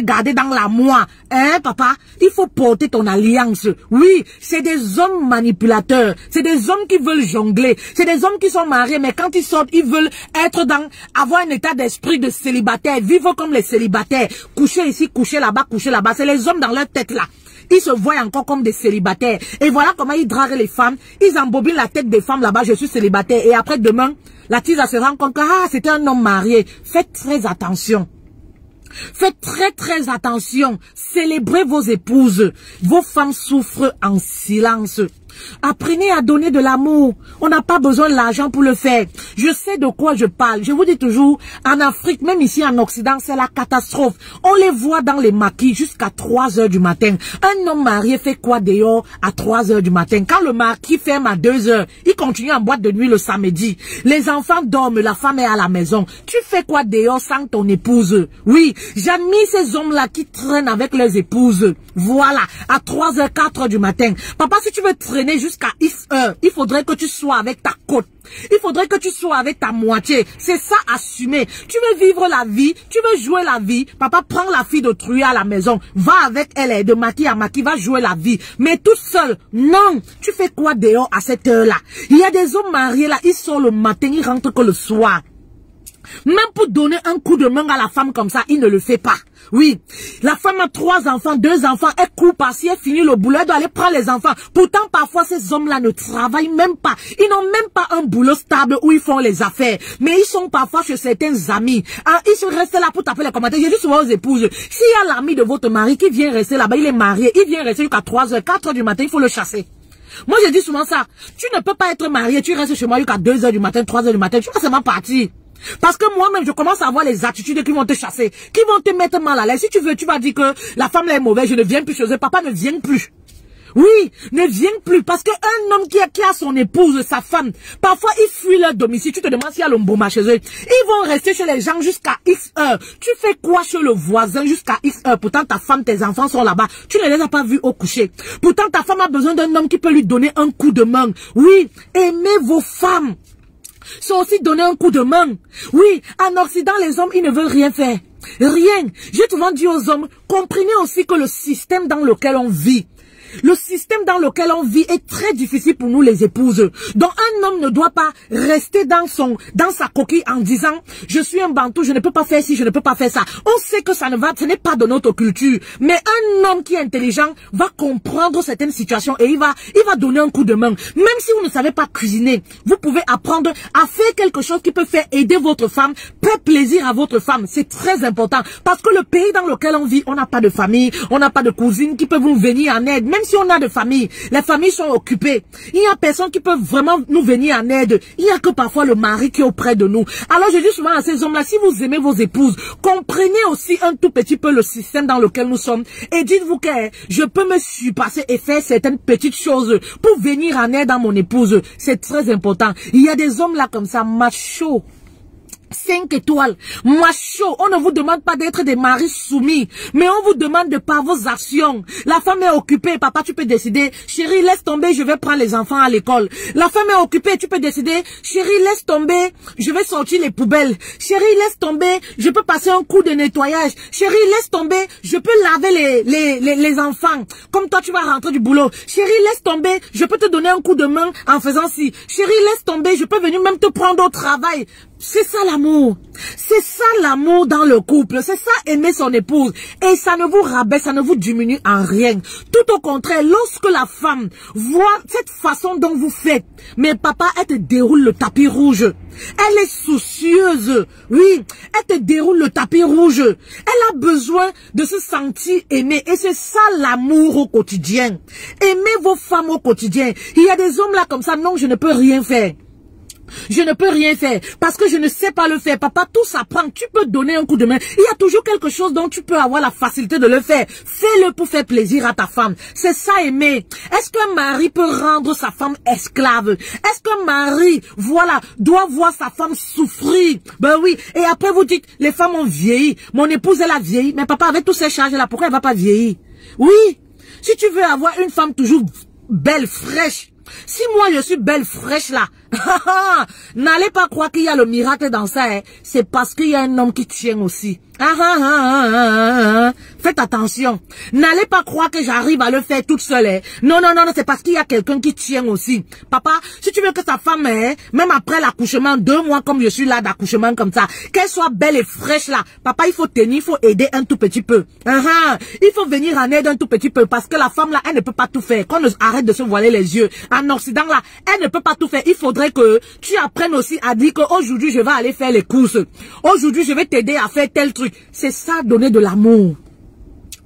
gardé dans la moi, hein papa. Il faut porter ton alliance. Oui, c'est des hommes manipulateurs, c'est des hommes qui veulent jongler, c'est des hommes qui sont mariés mais quand ils sortent ils veulent avoir un état d'esprit de célibataire, vivre comme les célibataires, coucher ici, coucher là-bas, c'est les hommes dans leur tête là. Ils se voient encore comme des célibataires. Et voilà comment ils draguent les femmes. Ils embobinent la tête des femmes là-bas. Je suis célibataire. Et après demain, la tisa se rend compte que c'était un homme marié. Faites très attention. Faites très très attention. Célébrez vos épouses. Vos femmes souffrent en silence. Apprenez à donner de l'amour. On n'a pas besoin de l'argent pour le faire. Je sais de quoi je parle. Je vous dis toujours, en Afrique, même ici en Occident, c'est la catastrophe. On les voit dans les maquis jusqu'à 3 h du matin. Un homme marié fait quoi dehors à 3 h du matin? Quand le maquis ferme à 2 h, il continue en boîte de nuit le samedi. Les enfants dorment, la femme est à la maison. Tu fais quoi dehors sans ton épouse? Oui, j'admire ces hommes-là qui traînent avec leurs épouses. Voilà, à 3 h, 4 h du matin. Papa, si tu veux traîner jusqu'à X heures, il faudrait que tu sois avec ta côte. Il faudrait que tu sois avec ta moitié. C'est ça, assumer. Tu veux vivre la vie, tu veux jouer la vie. Papa, prends la fille d'autrui à la maison. Va avec elle, de maquis à maquis, va jouer la vie. Mais toute seule, non. Tu fais quoi dehors à cette heure-là? Il y a des hommes mariés là, ils sortent le matin, ils rentrent que le soir. Même pour donner un coup de main à la femme comme ça, il ne le fait pas. Oui, la femme a 3 enfants, 2 enfants, elle court par si elle finit le boulot, elle doit aller prendre les enfants. Pourtant, parfois, ces hommes-là ne travaillent même pas. Ils n'ont même pas un boulot stable où ils font les affaires. Mais ils sont parfois chez certains amis. Ah, ils se restent là pour taper les commentaires. J'ai dit souvent aux épouses, s'il y a l'ami de votre mari qui vient rester là-bas, il est marié, il vient rester jusqu'à 3 h, 4 h du matin, il faut le chasser. Moi, je dis souvent ça. Tu ne peux pas être marié, tu restes chez moi jusqu'à 2 h du matin, 3 h du matin, tu vas seulement partir. Parce que moi-même, je commence à avoir les attitudes qui vont te chasser, qui vont te mettre mal à l'aise. Si tu veux, tu vas dire que la femme là est mauvaise, je ne viens plus chez eux. Papa ne vient plus. Oui, ne viens plus. Parce qu'un homme qui a son épouse, sa femme, parfois ils fuient leur domicile. Tu te demandes s'il y a le mboma chez eux. Ils vont rester chez les gens jusqu'à X heures. Tu fais quoi chez le voisin jusqu'à X heures? Pourtant ta femme, tes enfants sont là-bas. Tu ne les as pas vus au coucher. Pourtant ta femme a besoin d'un homme qui peut lui donner un coup de main. Oui, aimez vos femmes. C'est aussi donner un coup de main. Oui, en Occident, les hommes, ils ne veulent rien faire. Rien. J'ai souvent dit aux hommes, comprenez aussi que le système dans lequel on vit, le système dans lequel on vit est très difficile pour nous les épouses. Donc un homme ne doit pas rester dans sa coquille en disant je suis un bantou, je ne peux pas faire ci, je ne peux pas faire ça. On sait que ce n'est pas de notre culture. Mais un homme qui est intelligent va comprendre certaines situations et il va donner un coup de main. Même si vous ne savez pas cuisiner, vous pouvez apprendre à faire quelque chose qui peut faire aider votre femme, faire plaisir à votre femme. C'est très important parce que le pays dans lequel on vit, on n'a pas de famille, on n'a pas de cousines qui peuvent vous venir en aide. Même si on a de famille, les familles sont occupées. Il n'y a personne qui peut vraiment nous venir en aide. Il n'y a que parfois le mari qui est auprès de nous. Alors je dis souvent à ces hommes-là, si vous aimez vos épouses, comprenez aussi un tout petit peu le système dans lequel nous sommes. Et dites-vous que je peux me surpasser et faire certaines petites choses pour venir en aide à mon épouse. C'est très important. Il y a des hommes là comme ça, machos. 5 étoiles, macho. On ne vous demande pas d'être des maris soumis, mais on vous demande de par vos actions. La femme est occupée, papa, tu peux décider, chérie, laisse tomber, je vais prendre les enfants à l'école. La femme est occupée, tu peux décider, chérie, laisse tomber, je vais sortir les poubelles. Chérie, laisse tomber, je peux passer un coup de nettoyage. Chérie, laisse tomber, je peux laver les enfants. Comme toi, tu vas rentrer du boulot. Chérie, laisse tomber, je peux te donner un coup de main en faisant ci. Chérie, laisse tomber, je peux venir même te prendre au travail. C'est ça l'amour. C'est ça l'amour dans le couple. C'est ça aimer son épouse. Et ça ne vous rabaisse, ça ne vous diminue en rien. Tout au contraire, lorsque la femme voit cette façon dont vous faites, mais papa, elle te déroule le tapis rouge. Elle est soucieuse. Oui, elle te déroule le tapis rouge. Elle a besoin de se sentir aimée. Et c'est ça l'amour au quotidien. Aimez vos femmes au quotidien. Il y a des hommes là comme ça, non, je ne peux rien faire. Je ne peux rien faire parce que je ne sais pas le faire. Papa, tout s'apprend. Tu peux donner un coup de main. Il y a toujours quelque chose dont tu peux avoir la facilité de le faire. Fais-le pour faire plaisir à ta femme. C'est ça aimer. Est-ce qu'un mari peut rendre sa femme esclave? Est-ce qu'un mari, voilà, doit voir sa femme souffrir? Ben oui. Et après vous dites, les femmes ont vieilli. Mon épouse, elle a vieilli. Mais papa, avec tous ces charges-là, pourquoi elle va pas vieillir? Oui. Si tu veux avoir une femme toujours belle, fraîche, si moi je suis belle, fraîche là, n'allez pas croire qu'il y a le miracle dans ça, hein. C'est parce qu'il y a un homme qui tient aussi. Faites attention. N'allez pas croire que j'arrive à le faire toute seule. Hein. Non, non, non, c'est parce qu'il y a quelqu'un qui tient aussi. Papa, si tu veux que ta femme, hein, même après l'accouchement, 2 mois comme je suis là d'accouchement comme ça, qu'elle soit belle et fraîche là, papa, il faut tenir, il faut aider un tout petit peu. Il faut venir en aide un tout petit peu parce que la femme là, elle ne peut pas tout faire. Qu'on arrête de se voiler les yeux. En Occident là, elle ne peut pas tout faire. Il faudrait que tu apprennes aussi à dire qu'aujourd'hui, je vais aller faire les courses. Aujourd'hui, je vais t'aider à faire tel truc. C'est ça, donner de l'amour.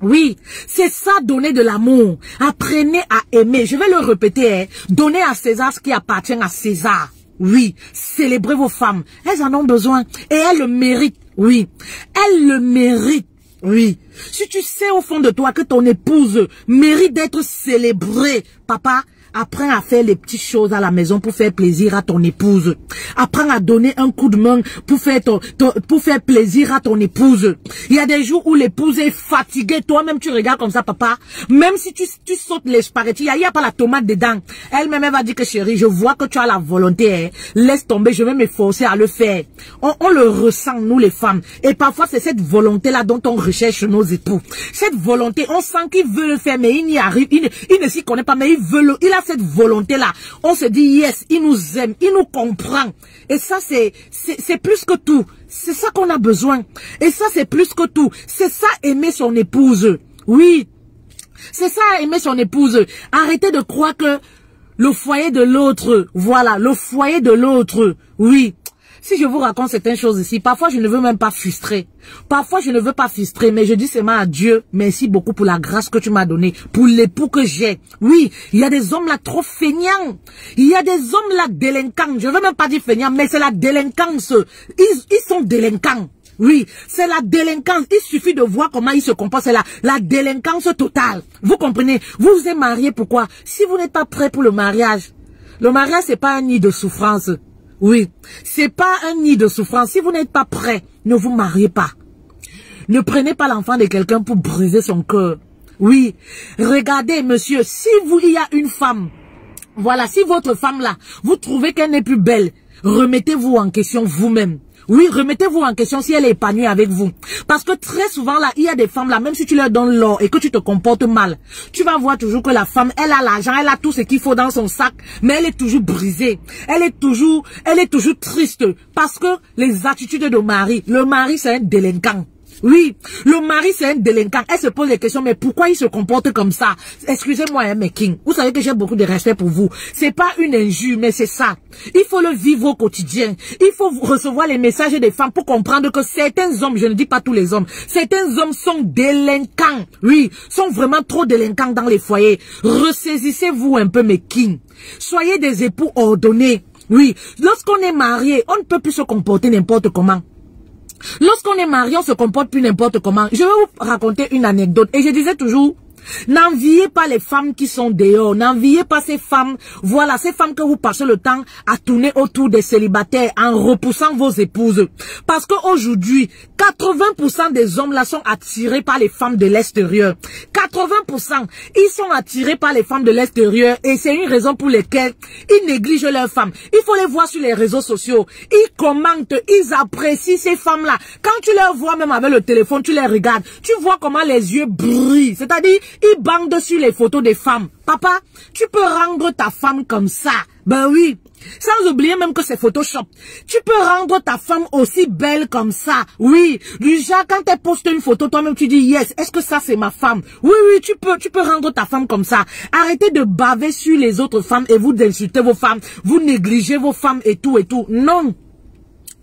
Oui, c'est ça, donner de l'amour. Apprenez à aimer. Je vais le répéter, hein. Donnez à César ce qui appartient à César. Oui, célébrez vos femmes. Elles en ont besoin. Et elles le méritent. Oui, elles le méritent. Oui, si tu sais au fond de toi que ton épouse mérite d'être célébrée, papa, apprends à faire les petites choses à la maison pour faire plaisir à ton épouse. Apprends à donner un coup de main pour faire plaisir à ton épouse. Il y a des jours où l'épouse est fatiguée. Toi-même, tu regardes comme ça, papa. Même si tu sautes les spaghettis, il n'y a pas la tomate dedans. Elle-même, elle va dire que chérie, je vois que tu as la volonté. Hein. Laisse tomber, je vais m'efforcer à le faire. On le ressent, nous les femmes. Et parfois, c'est cette volonté-là dont on recherche nos époux. Cette volonté, on sent qu'il veut le faire, mais il n'y arrive. Il ne s'y connaît pas, mais il a cette volonté-là. On se dit, yes, il nous aime, il nous comprend. Et ça, c'est plus que tout. C'est ça qu'on a besoin. Et ça, c'est plus que tout. C'est ça, aimer son épouse. Oui. C'est ça, aimer son épouse. Arrêtez de croire que le foyer de l'autre, voilà, le foyer de l'autre, oui. Si je vous raconte certaines choses ici, parfois je ne veux même pas frustrer. Parfois je ne veux pas frustrer, mais je dis seulement à Dieu, merci beaucoup pour la grâce que tu m'as donnée, pour l'époux que j'ai. Oui, il y a des hommes là trop feignants. Il y a des hommes là délinquants. Je ne veux même pas dire feignants, mais c'est la délinquance. Ils sont délinquants. Oui, c'est la délinquance. Il suffit de voir comment ils se comportent. C'est la délinquance totale. Vous comprenez? Vous vous êtes marié, pourquoi? Si vous n'êtes pas prêt pour le mariage c'est pas un nid de souffrance. Oui, c'est pas un nid de souffrance. Si vous n'êtes pas prêt, ne vous mariez pas. Ne prenez pas l'enfant de quelqu'un pour briser son cœur. Oui, regardez monsieur, si il y a une femme, voilà, si votre femme là, vous trouvez qu'elle n'est plus belle, remettez-vous en question vous-même. Oui, remettez-vous en question si elle est épanouie avec vous. Parce que très souvent là, il y a des femmes là, même si tu leur donnes l'or et que tu te comportes mal, tu vas voir toujours que la femme, elle a l'argent, elle a tout ce qu'il faut dans son sac, mais elle est toujours brisée. Elle est toujours triste parce que les attitudes de mari, le mari c'est un délinquant. Oui, le mari c'est un délinquant. Elle se pose des questions, mais pourquoi il se comporte comme ça? Excusez-moi, hein, mes kings. Vous savez que j'ai beaucoup de respect pour vous. C'est pas une injure, mais c'est ça. Il faut le vivre au quotidien. Il faut recevoir les messages des femmes pour comprendre que certains hommes, je ne dis pas tous les hommes, certains hommes sont délinquants. Oui, sont vraiment trop délinquants dans les foyers. Ressaisissez-vous un peu, mes kings. Soyez des époux ordonnés. Oui, lorsqu'on est marié, on ne peut plus se comporter n'importe comment. Lorsqu'on est marié, on se comporte plus n'importe comment. Je vais vous raconter une anecdote. Et je disais toujours, n'enviez pas les femmes qui sont dehors. N'enviez pas ces femmes, voilà, ces femmes que vous passez le temps à tourner autour des célibataires en repoussant vos épouses. Parce qu'aujourd'hui, 80% des hommes là sont attirés par les femmes de l'extérieur. 80%, ils sont attirés par les femmes de l'extérieur et c'est une raison pour laquelle ils négligent leurs femmes. Il faut les voir sur les réseaux sociaux. Ils commentent, ils apprécient ces femmes-là. Quand tu les vois même avec le téléphone, tu les regardes, tu vois comment les yeux brillent. C'est-à-dire, Ils bandent sur les photos des femmes. Papa, tu peux rendre ta femme comme ça. Ben oui. Sans oublier même que c'est Photoshop. Tu peux rendre ta femme aussi belle comme ça. Oui. Déjà, quand elle poste une photo, toi-même tu dis yes. Est-ce que ça c'est ma femme? Oui, oui, tu peux rendre ta femme comme ça. Arrêtez de baver sur les autres femmes et vous d'insulter vos femmes. Vous négligez vos femmes et tout et tout. Non.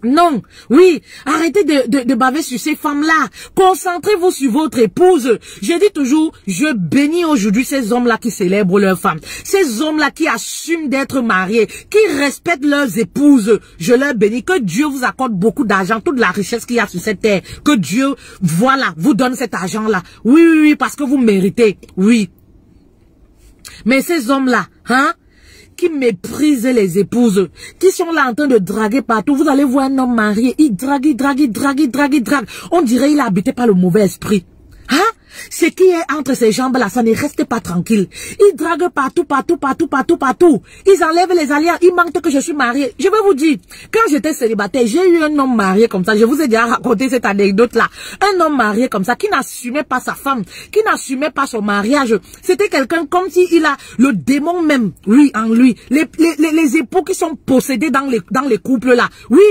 Non, oui, arrêtez de baver sur ces femmes-là. Concentrez-vous sur votre épouse. Je dis toujours, je bénis aujourd'hui ces hommes-là qui célèbrent leurs femmes. Ces hommes-là qui assument d'être mariés, qui respectent leurs épouses. Je leur bénis. Que Dieu vous accorde beaucoup d'argent, toute la richesse qu'il y a sur cette terre. Que Dieu, voilà, vous donne cet argent-là. Oui, oui, oui, parce que vous méritez. Oui. Mais ces hommes-là, hein, qui méprisent les épouses, qui sont là en train de draguer partout. Vous allez voir un homme marié, il drague, il drague, il drague, il drague, il drague. On dirait qu'il est habité par le mauvais esprit. Hein? Ce qui est entre ses jambes là, ça ne reste pas tranquille. Ils draguent partout, partout, partout, partout, partout. Ils enlèvent les alliances. Il manque que je suis mariée. Je vais vous dire, quand j'étais célibataire, j'ai eu un homme marié comme ça. Je vous ai déjà raconté cette anecdote-là. Un homme marié comme ça, qui n'assumait pas sa femme, qui n'assumait pas son mariage. C'était quelqu'un comme s'il a le démon même, lui, en lui. Les époux qui sont possédés dans les couples là. Oui,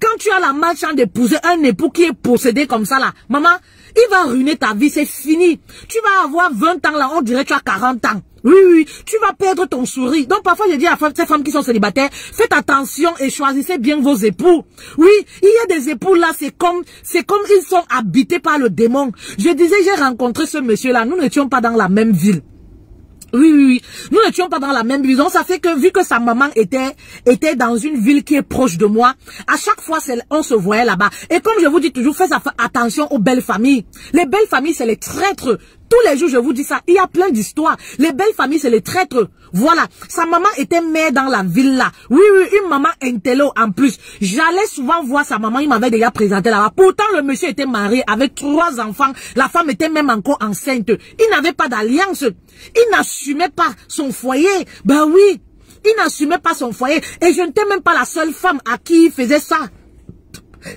quand tu as la malchance d'épouser un époux qui est possédé comme ça là, maman, il va ruiner ta vie, c'est fini. Tu vas avoir 20 ans là, on dirait que tu as 40 ans. Oui, oui, tu vas perdre ton sourire. Donc parfois je dis à ces femmes qui sont célibataires, faites attention et choisissez bien vos époux. Oui, il y a des époux là, c'est comme ils sont habités par le démon. Je disais, j'ai rencontré ce monsieur là, nous n'étions pas dans la même ville. Oui, oui, oui. Nous n'étions pas dans la même ville. Donc, ça fait que, vu que sa maman était dans une ville qui est proche de moi, à chaque fois, on se voyait là-bas. Et comme je vous dis toujours, faites attention aux belles familles. Les belles familles, c'est les traîtres. Tous les jours, je vous dis ça. Il y a plein d'histoires. Les belles familles, c'est les traîtres. Voilà. Sa maman était mère dans la ville là. Oui, oui, une maman intello en plus. J'allais souvent voir sa maman. Il m'avait déjà présenté là-bas. Pourtant, le monsieur était marié avec 3 enfants. La femme était même encore enceinte. Il n'avait pas d'alliance. Il n'assumait pas son foyer. Ben oui. Il n'assumait pas son foyer. Et je n'étais même pas la seule femme à qui il faisait ça.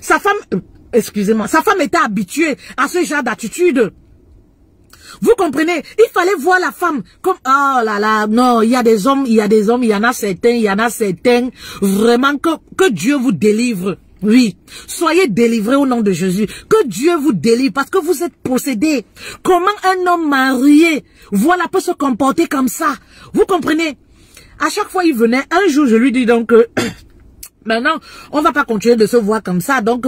Sa femme, excusez-moi, sa femme était habituée à ce genre d'attitude. Vous comprenez? Il fallait voir la femme comme, oh là là, non, il y a des hommes, il y en a certains, vraiment que Dieu vous délivre. Oui, soyez délivrés au nom de Jésus. Que Dieu vous délivre parce que vous êtes possédés. Comment un homme marié, voilà, peut se comporter comme ça? Vous comprenez? À chaque fois il venait, un jour je lui dis donc, maintenant, on va pas continuer de se voir comme ça. Donc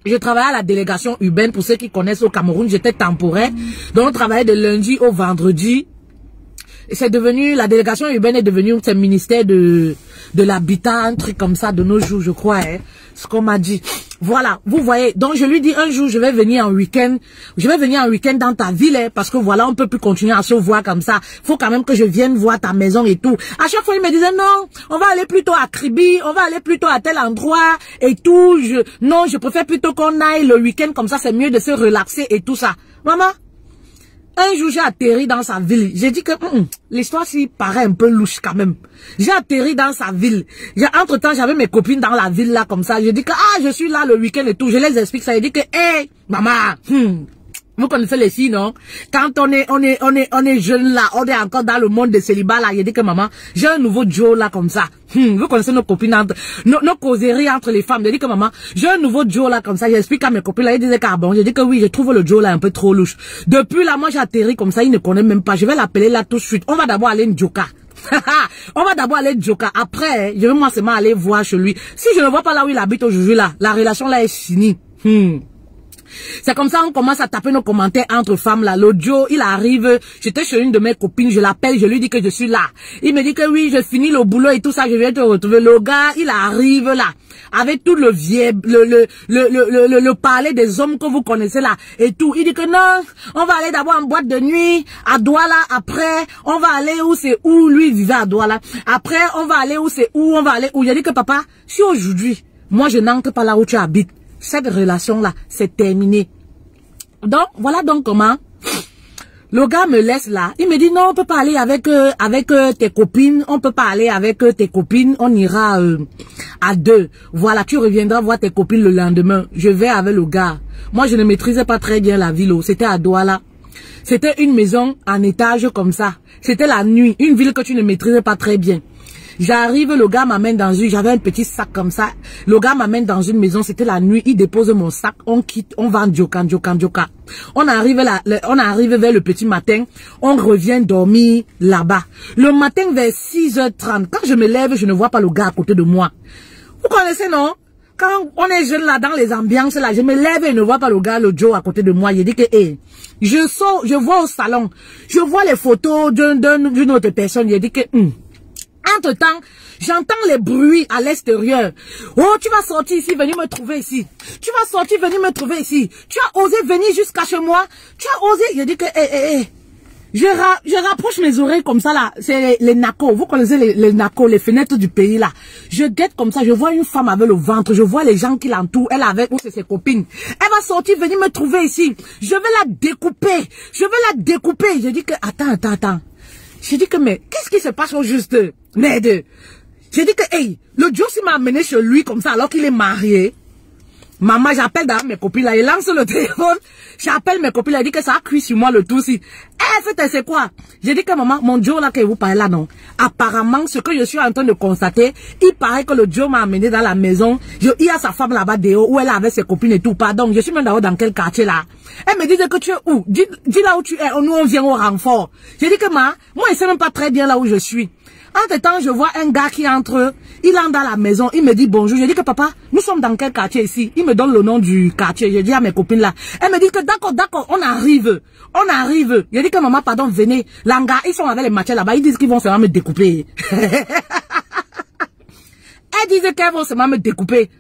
je travaillais à la délégation urbaine, pour ceux qui connaissent au Cameroun, j'étais temporaire. Donc on travaillait de lundi au vendredi. Et c'est devenu, la délégation urbaine est devenue un ministère de l'habitat, un truc comme ça de nos jours, je crois, hein, ce qu'on m'a dit. Voilà, vous voyez. Donc je lui dis un jour, je vais venir en week-end dans ta ville, hein, parce que voilà, on peut plus continuer à se voir comme ça. Faut quand même que je vienne voir ta maison et tout. À chaque fois, il me disait non, on va aller plutôt à Kribi, on va aller plutôt à tel endroit et tout. Non, je préfère plutôt qu'on aille le week-end comme ça, c'est mieux de se relaxer et tout ça. Maman, un jour, j'ai atterri dans sa ville. J'ai dit que l'histoire s'y paraît un peu louche quand même. J'ai atterri dans sa ville. Entre-temps, j'avais mes copines dans la ville là comme ça. J'ai dit que je suis là le week-end et tout. Je les explique ça. J'ai dit que hey, maman, vous connaissez les filles, non? Quand on est jeune là, on est encore dans le monde des célibats là. J'ai dit que maman, j'ai un nouveau Joe là comme ça. Vous connaissez nos copines nos causeries entre les femmes. J'ai dit que maman, j'ai un nouveau Joe là comme ça. J'explique à mes copines là. Ils disaient que bon, j'ai dit que oui, je trouve le Joe là un peu trop louche. Depuis là, moi j'ai atterri comme ça. Il ne connaît même pas. Je vais l'appeler là tout de suite. On va d'abord aller Ndjoka. On va d'abord aller Ndjoka. Après, je vais moi seulement aller voir chez lui. Si je ne vois pas là où il habite aujourd'hui là, la relation là est finie. C'est comme ça on commence à taper nos commentaires entre femmes là. L'audio, il arrive, j'étais chez une de mes copines, je l'appelle, je lui dis que je suis là. Il me dit que oui, je finis le boulot et tout ça, je viens te retrouver. Le gars, il arrive là, avec tout le vieux, le parler des hommes que vous connaissez là et tout. Il dit que non, on va aller d'abord en boîte de nuit à Douala, après on va aller où lui vivait à Douala. Après on va aller on va aller où. Il a dit que papa, si aujourd'hui, moi je n'entre pas là où tu habites, cette relation-là, c'est terminé. Donc, voilà donc comment le gars me laisse là. Il me dit non, on peut pas aller avec tes copines. On peut pas aller avec tes copines. On ira à 2. Voilà, tu reviendras voir tes copines le lendemain. Je vais avec le gars. Moi, je ne maîtrisais pas très bien la ville. C'était à Douala. C'était une maison en étage comme ça. C'était la nuit, une ville que tu ne maîtrisais pas très bien. J'arrive, le gars m'amène dans une, j'avais un petit sac comme ça. Le gars m'amène dans une maison, c'était la nuit, il dépose mon sac, on quitte, on va en Djoka. On arrive vers le petit matin, on revient dormir là-bas. Le matin vers 6h30, quand je me lève, je ne vois pas le gars à côté de moi. Vous connaissez, non? Quand on est jeune là, dans les ambiances là, je me lève et je ne vois pas le gars, le Joe à côté de moi. Il dit que, hey, je sors, je vois au salon, je vois les photos d'une autre personne. Il dit que, Entre-temps, j'entends les bruits à l'extérieur. Oh, tu vas sortir ici, venir me trouver ici. Tu vas sortir, venir me trouver ici. Tu as osé venir jusqu'à chez moi. Tu as osé. Je dis que, Je rapproche mes oreilles comme ça là. C'est les nacos. Vous connaissez les nacos, les fenêtres du pays là. Je guette comme ça. Je vois une femme avec le ventre. Je vois les gens qui l'entourent. Elle avec ou c'est ses copines. Elle va sortir, venir me trouver ici. Je vais la découper. Je dis que, attends. Je dis que, mais, qu'est-ce qui se passe au juste? Merde. J'ai dit que, hey, le Joe m'a amené chez lui comme ça alors qu'il est marié. Maman, j'appelle d'ailleurs mes copines là, il lance le téléphone. J'appelle mes copines là, il dit que ça a cuit sur moi le tout si. C'est quoi? J'ai dit que maman, mon Joe là que vous parlez là non. Apparemment, ce que je suis en train de constater, il paraît que le Joe m'a amené dans la maison. Il y a sa femme là-bas dehors où elle est avec ses copines et tout. Pardon, je suis même d'abord dans quel quartier là? Elle me dit que tu es où? Dis là où tu es. Nous on vient au renfort. J'ai dit que moi je sais même pas très bien là où je suis. Entre-temps, je vois un gars qui entre, il entre dans la maison, il me dit bonjour. Je dis que papa, nous sommes dans quel quartier ici? Il me donne le nom du quartier. Je dis à mes copines là. Elle me dit que d'accord, on arrive. Je dis que maman, pardon, venez. Langa, ils sont avec les machets là-bas, ils disent qu'ils vont seulement me découper. Elle disait qu'elles vont seulement me découper.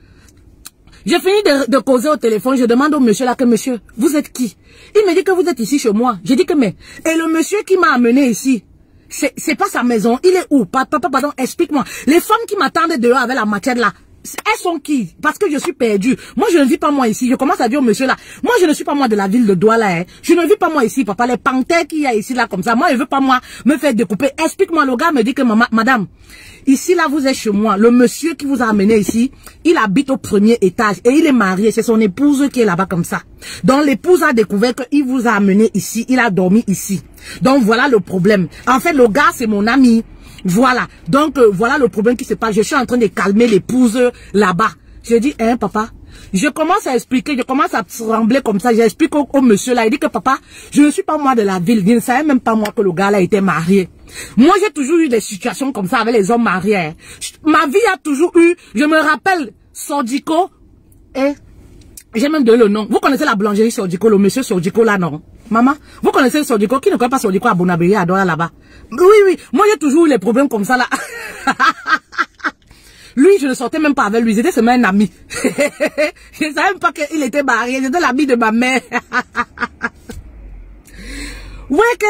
J'ai fini de causer au téléphone, je demande au monsieur là que monsieur, vous êtes qui? Il me dit que vous êtes ici chez moi. Je dis que mais, et le monsieur qui m'a amené ici, c'est pas sa maison, il est où? Papa, pardon, explique-moi. Les femmes qui m'attendent dehors avec la matière là, elles sont qui? Parce que je suis perdue. Moi, je ne vis pas moi ici. Je commence à dire au monsieur là, moi, je ne suis pas moi de la ville de Douala. Hein. Je ne vis pas moi ici, papa. Les panthères qu'il y a ici là comme ça, moi, je veux pas moi me faire découper. Explique-moi, le gars me dit que madame, ici là, vous êtes chez moi. Le monsieur qui vous a amené ici, il habite au premier étage et il est marié. C'est son épouse qui est là-bas comme ça. Donc, l'épouse a découvert qu'il vous a amené ici. Il a dormi ici. Donc, voilà le problème. En fait, le gars, c'est mon ami. Voilà. Donc, voilà le problème qui se passe. Je suis en train de calmer l'épouse là-bas. Je dis, hein, papa? Je commence à expliquer, je commence à trembler comme ça. J'explique au monsieur là. Il dit que papa, je ne suis pas moi de la ville. Je ne savais même pas moi que le gars là était marié. Moi, j'ai toujours eu des situations comme ça avec les hommes mariés. Hein. Ma vie a toujours eu, je me rappelle, Sordiko et j'ai même donné le nom. Vous connaissez la boulangerie Sordiko, le monsieur Sordiko là, non? Maman, vous connaissez Sordiko? Qui ne connaît pas Sordiko à Bonabéry, à Douala là-bas? Oui. Moi, j'ai toujours eu les problèmes comme ça là. Lui, je ne sortais même pas avec lui. C'était seulement un ami. Je ne savais même pas qu'il était marié. C'était l'ami de ma mère. Ouais, que...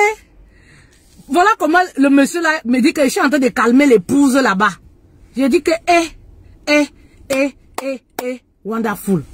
Voilà comment le monsieur là me dit que je suis en train de calmer l'épouse là-bas. J'ai dit que, wonderful.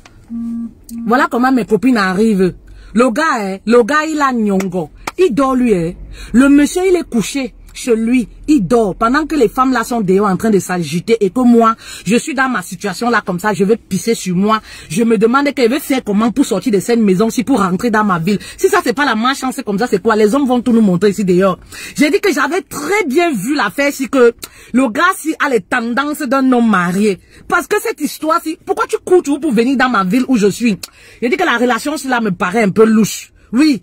Voilà comment mes copines arrivent. Le gars, il a nyongo. Il dort lui, hein. Le monsieur, il est couché chez lui. Il dort. Pendant que les femmes là sont dehors en train de s'agiter et que moi, je suis dans ma situation là comme ça, je vais pisser sur moi. Je me demande qu'elle veut faire comment pour sortir de cette maison si pour rentrer dans ma ville. Si ça c'est pas la malchance comme ça, c'est quoi? Les hommes vont tout nous montrer ici dehors. J'ai dit que j'avais très bien vu l'affaire si que le gars si a les tendances d'un homme marié. Parce que cette histoire si, pourquoi tu cours toujours pour venir dans ma ville où je suis? J'ai dit que la relation cela me paraît un peu louche. Oui,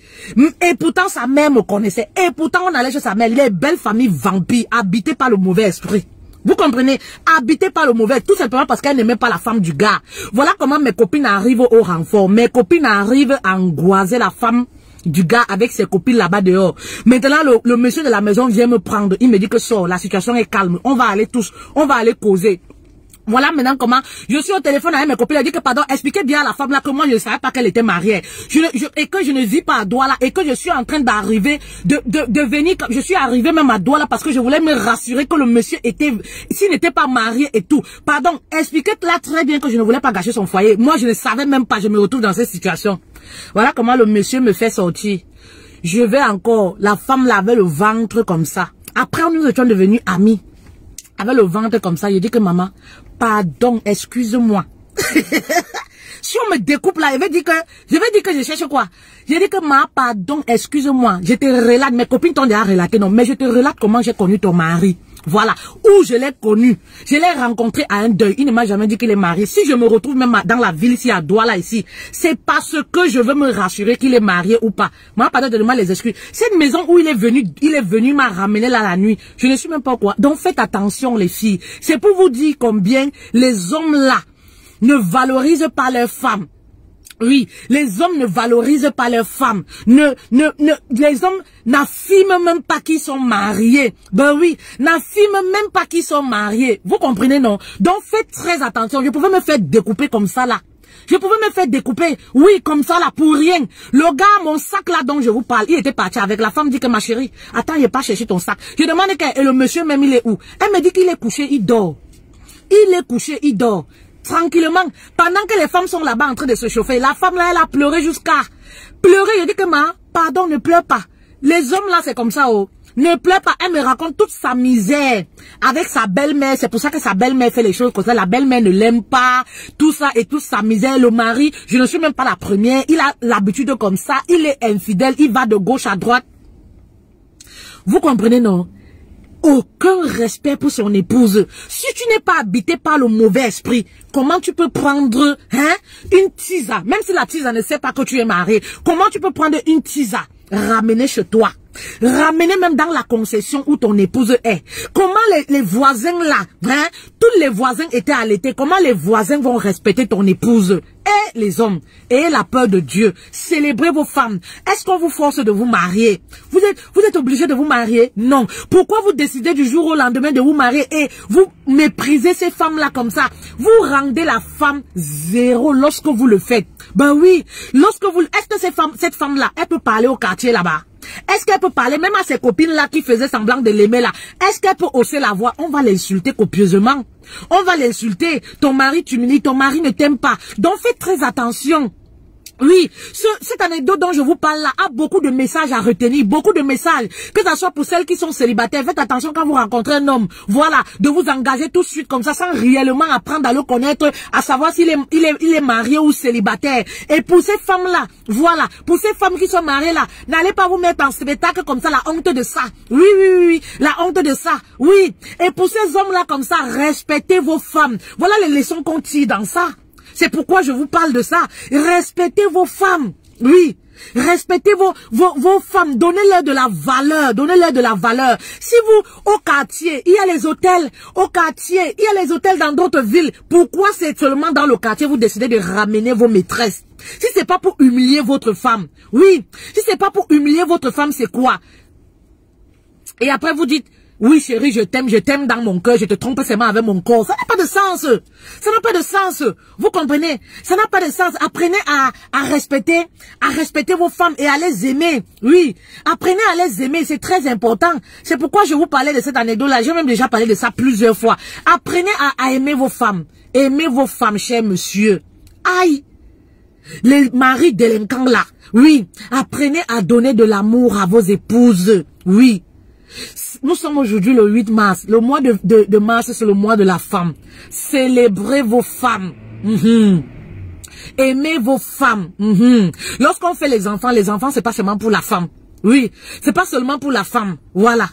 et pourtant sa mère me connaissait, et pourtant on allait chez sa mère, les belles familles vampires, habitées par le mauvais esprit. Vous comprenez? Habitées par le mauvais, tout simplement parce qu'elle n'aimait pas la femme du gars. Voilà comment mes copines arrivent au renfort. Mes copines arrivent à angoiser la femme du gars avec ses copines là-bas dehors. Maintenant, le monsieur de la maison vient me prendre. Il me dit que sort, la situation est calme. On va aller causer. Voilà maintenant comment je suis au téléphone avec mes copines, elle dit que pardon, expliquez bien à la femme là que moi je ne savais pas qu'elle était mariée. Et que je ne vis pas à Douala et que je suis en train d'arriver, de venir, je suis arrivée même à Douala parce que je voulais me rassurer que le monsieur était, s'il n'était pas marié et tout. Pardon, expliquez là très bien que je ne voulais pas gâcher son foyer. Moi je ne savais même pas, je me retrouve dans cette situation. Voilà comment le monsieur me fait sortir. Je vais encore, la femme là avait le ventre comme ça. Après nous étions devenus amis. Avec le ventre comme ça, je dis que maman, pardon, excuse-moi. Si on me découpe là, je vais dire que je cherche quoi? Je dis que pardon, excuse-moi, je te relate, mes copines t'ont déjà relaté, non, mais je te relate comment j'ai connu ton mari. Voilà, où je l'ai connu. Je l'ai rencontré à un deuil. Il ne m'a jamais dit qu'il est marié. Si je me retrouve même dans la ville ici, à Douala ici, c'est parce que je veux me rassurer qu'il est marié ou pas. Moi, pardon, donnez-moi les excuses. Cette maison où il est venu m'a ramené là la nuit. Je ne suis même pas quoi. Donc faites attention les filles. C'est pour vous dire combien les hommes là ne valorisent pas leurs femmes. Oui, les hommes ne valorisent pas leurs femmes. Les hommes n'affirment même pas qu'ils sont mariés. Ben oui, n'affirment même pas qu'ils sont mariés. Vous comprenez, non? Donc faites très attention. Je pouvais me faire découper comme ça là. Je pouvais me faire découper, oui, comme ça là, pour rien. Le gars, mon sac là dont je vous parle, il était parti avec la femme, dit que ma chérie, attends, il n'est pas cherché ton sac. Je demande et le monsieur même, il est où? Elle me dit qu'il est couché, il dort. Il est couché, il dort. Tranquillement, pendant que les femmes sont là-bas en train de se chauffer, la femme là, elle a pleuré jusqu'à pleurer. Je dis que pardon, ne pleure pas. Les hommes là, c'est comme ça, oh. Ne pleure pas. Elle me raconte toute sa misère avec sa belle-mère. C'est pour ça que sa belle-mère fait les choses comme ça. La belle-mère ne l'aime pas. Tout ça et toute sa misère. Le mari, je ne suis même pas la première. Il a l'habitude comme ça. Il est infidèle. Il va de gauche à droite. Vous comprenez, non? Aucun respect pour son épouse. Si tu n'es pas habité par le mauvais esprit, comment tu peux prendre une tisa, même si la tisa ne sait pas que tu es marié, comment tu peux prendre une tisa, ramener chez toi, ramener même dans la concession où ton épouse est? Comment les voisins là, tous les voisins étaient allaités, comment les voisins vont respecter ton épouse? Et les hommes, ayez la peur de Dieu, célébrez vos femmes. Est-ce qu'on vous force de vous marier? Vous êtes obligé de vous marier? Non. Pourquoi vous décidez du jour au lendemain de vous marier et vous méprisez ces femmes-là comme ça? Vous rendez la femme zéro lorsque vous le faites. Ben oui, est-ce que cette femme-là, elle peut parler au quartier là-bas? Est-ce qu'elle peut parler même à ses copines là qui faisaient semblant de l'aimer là? Est-ce qu'elle peut hausser la voix? On va l'insulter copieusement. On va l'insulter. Ton mari t'humilie, ton mari ne t'aime pas. Donc faites très attention. Oui, cette anecdote dont je vous parle là a beaucoup de messages à retenir, beaucoup de messages, que ce soit pour celles qui sont célibataires. Faites attention quand vous rencontrez un homme, voilà, de vous engager tout de suite comme ça sans réellement apprendre à le connaître, à savoir s'il est marié ou célibataire. Et pour ces femmes-là, voilà, pour ces femmes qui sont mariées là, n'allez pas vous mettre en spectacle comme ça, la honte de ça. Oui, oui, oui, la honte de ça, oui. Et pour ces hommes-là comme ça, respectez vos femmes. Voilà les leçons qu'on tire dans ça. C'est pourquoi je vous parle de ça. Respectez vos femmes. Oui. Respectez vos femmes. Donnez-leur de la valeur. Donnez-leur de la valeur. Si vous, au quartier, il y a les hôtels. Au quartier, il y a les hôtels dans d'autres villes. Pourquoi c'est seulement dans le quartier vous décidez de ramener vos maîtresses? Si c'est pas pour humilier votre femme. Oui. Si c'est pas pour humilier votre femme, c'est quoi? Et après vous dites, oui chérie, je t'aime dans mon cœur, je te trompe seulement avec mon corps. Ça n'a pas de sens. Ça n'a pas de sens. Vous comprenez? Ça n'a pas de sens. Apprenez à respecter vos femmes et à les aimer. Oui. Apprenez à les aimer, c'est très important. C'est pourquoi je vous parlais de cette anecdote-là. J'ai même déjà parlé de ça plusieurs fois. Apprenez à aimer vos femmes. Aimez vos femmes, cher monsieur. Aïe. Les maris délinquants là. Oui. Apprenez à donner de l'amour à vos épouses. Oui. Nous sommes aujourd'hui le 8 mars. Le mois de mars, c'est le mois de la femme. Célébrez vos femmes. Aimez vos femmes. Lorsqu'on fait les enfants, c'est pas seulement pour la femme. Oui, c'est pas seulement pour la femme. Voilà.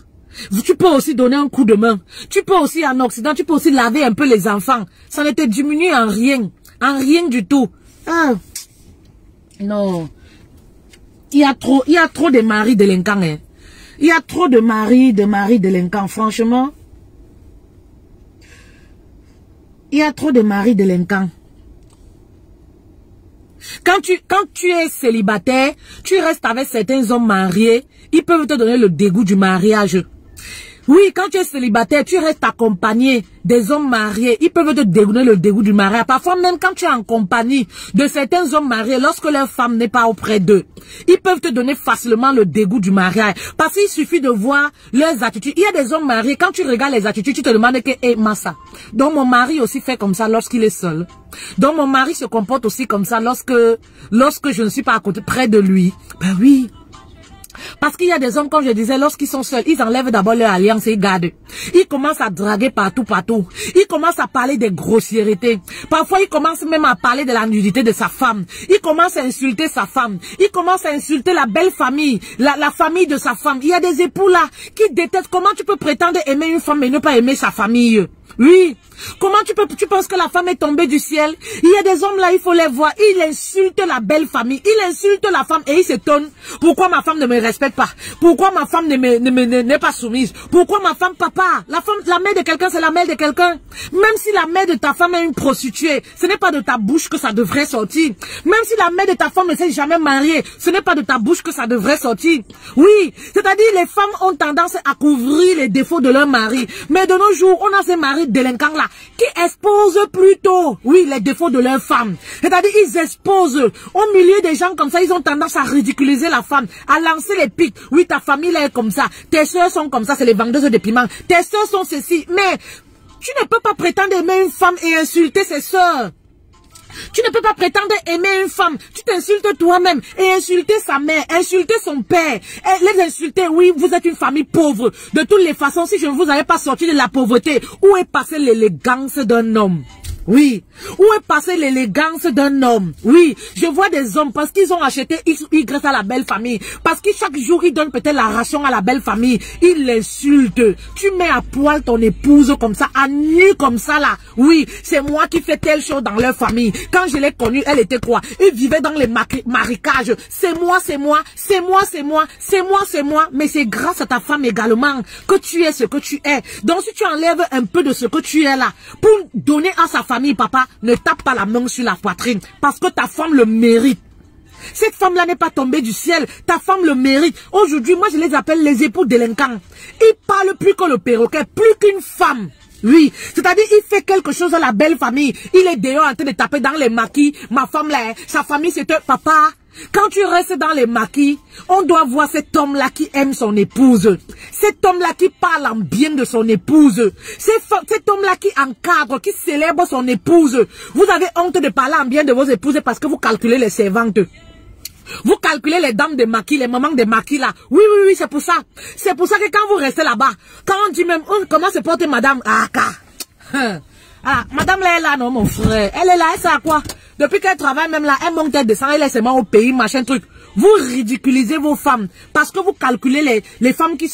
Tu peux aussi donner un coup de main. Tu peux aussi, en Occident, tu peux aussi laver un peu les enfants. Ça ne te diminue en rien. En rien du tout. Ah. Non. Il y a trop de maris délinquants, hein. Il y a trop de maris délinquants, franchement. Il y a trop de maris délinquants. Quand tu es célibataire, tu restes avec certains hommes mariés, ils peuvent te donner le dégoût du mariage. Oui, quand tu es célibataire, tu restes accompagné des hommes mariés. Ils peuvent te donner le dégoût du mariage. Parfois, même quand tu es en compagnie de certains hommes mariés, lorsque leur femme n'est pas auprès d'eux, ils peuvent te donner facilement le dégoût du mariage. Parce qu'il suffit de voir leurs attitudes. Il y a des hommes mariés, quand tu regardes les attitudes, tu te demandes que, hey, massa. Donc, mon mari aussi fait comme ça lorsqu'il est seul. Donc, mon mari se comporte aussi comme ça lorsque je ne suis pas à côté, près de lui. Ben oui. Parce qu'il y a des hommes, comme je disais, lorsqu'ils sont seuls, ils enlèvent d'abord leur alliance et ils gardent. Ils commencent à draguer partout. Ils commencent à parler des grossièretés. Parfois, ils commencent même à parler de la nudité de sa femme. Ils commencent à insulter sa femme. Ils commencent à insulter la belle famille, la famille de sa femme. Il y a des époux là qui détestent. Comment tu peux prétendre aimer une femme et ne pas aimer sa famille? Oui. Comment tu penses que la femme est tombée du ciel? Il y a des hommes là, il faut les voir. Ils insultent la belle famille. Ils insultent la femme et ils s'étonnent. Pourquoi ma femme ne me respecte pas? Pourquoi ma femme n'est pas soumise? Pourquoi ma femme, papa? La mère de quelqu'un, c'est la mère de quelqu'un. Même si la mère de ta femme est une prostituée, ce n'est pas de ta bouche que ça devrait sortir. Même si la mère de ta femme ne s'est jamais mariée, ce n'est pas de ta bouche que ça devrait sortir. Oui. C'est-à-dire, les femmes ont tendance à couvrir les défauts de leur mari. Mais de nos jours, on a ces maris délinquants là qui exposent plutôt, oui, les défauts de leur femme. C'est-à-dire, ils exposent. Au milieu des gens comme ça, ils ont tendance à ridiculiser la femme, à lancer les pics. Oui, ta famille là est comme ça. Tes soeurs sont comme ça, c'est les vendeuses de piments. Tes soeurs sont ceci. Mais tu ne peux pas prétendre aimer une femme et insulter ses soeurs. Tu ne peux pas prétendre aimer une femme. Tu t'insultes toi-même et insulter sa mère, insulter son père. Et les insulter, oui, vous êtes une famille pauvre. De toutes les façons, si je ne vous avais pas sorti de la pauvreté, où est passée l'élégance d'un homme? Oui. Où est passée l'élégance d'un homme? Oui. Je vois des hommes parce qu'ils ont acheté Y à la belle famille. Parce que chaque jour, ils donnent peut-être la ration à la belle famille. Ils l'insultent. Tu mets à poil ton épouse comme ça, à nu comme ça là. Oui. C'est moi qui fais telle chose dans leur famille. Quand je l'ai connue, elle était quoi? Ils vivaient dans les marécages. C'est moi, c'est moi. C'est moi, c'est moi. C'est moi, c'est moi. Mais c'est grâce à ta femme également que tu es ce que tu es. Donc si tu enlèves un peu de ce que tu es là pour donner à sa famille, papa, ne tape pas la main sur la poitrine parce que ta femme le mérite. Cette femme-là n'est pas tombée du ciel. Ta femme le mérite. Aujourd'hui, moi, je les appelle les époux délinquants. Ils parlent plus que le perroquet, plus qu'une femme. Oui, c'est-à-dire, il fait quelque chose à la belle famille. Il est dehors en train de taper dans les maquis. Ma femme là, sa famille, c'est un papa. Quand tu restes dans les maquis, on doit voir cet homme-là qui aime son épouse. Cet homme-là qui parle en bien de son épouse. Cet homme-là qui encadre, qui célèbre son épouse. Vous avez honte de parler en bien de vos épouses parce que vous calculez les servantes. Vous calculez les dames de maquis, les mamans de maquis là. Oui, oui, oui, c'est pour ça. C'est pour ça que quand vous restez là-bas, quand on dit même, comment se porte madame? Madame là, elle est là, non, mon frère. Elle est là, elle sait à quoi? Depuis qu'elle travaille même là, elle monte, elle descend, elle est seulement au pays, machin truc. Vous ridiculisez vos femmes parce que vous calculez les femmes qui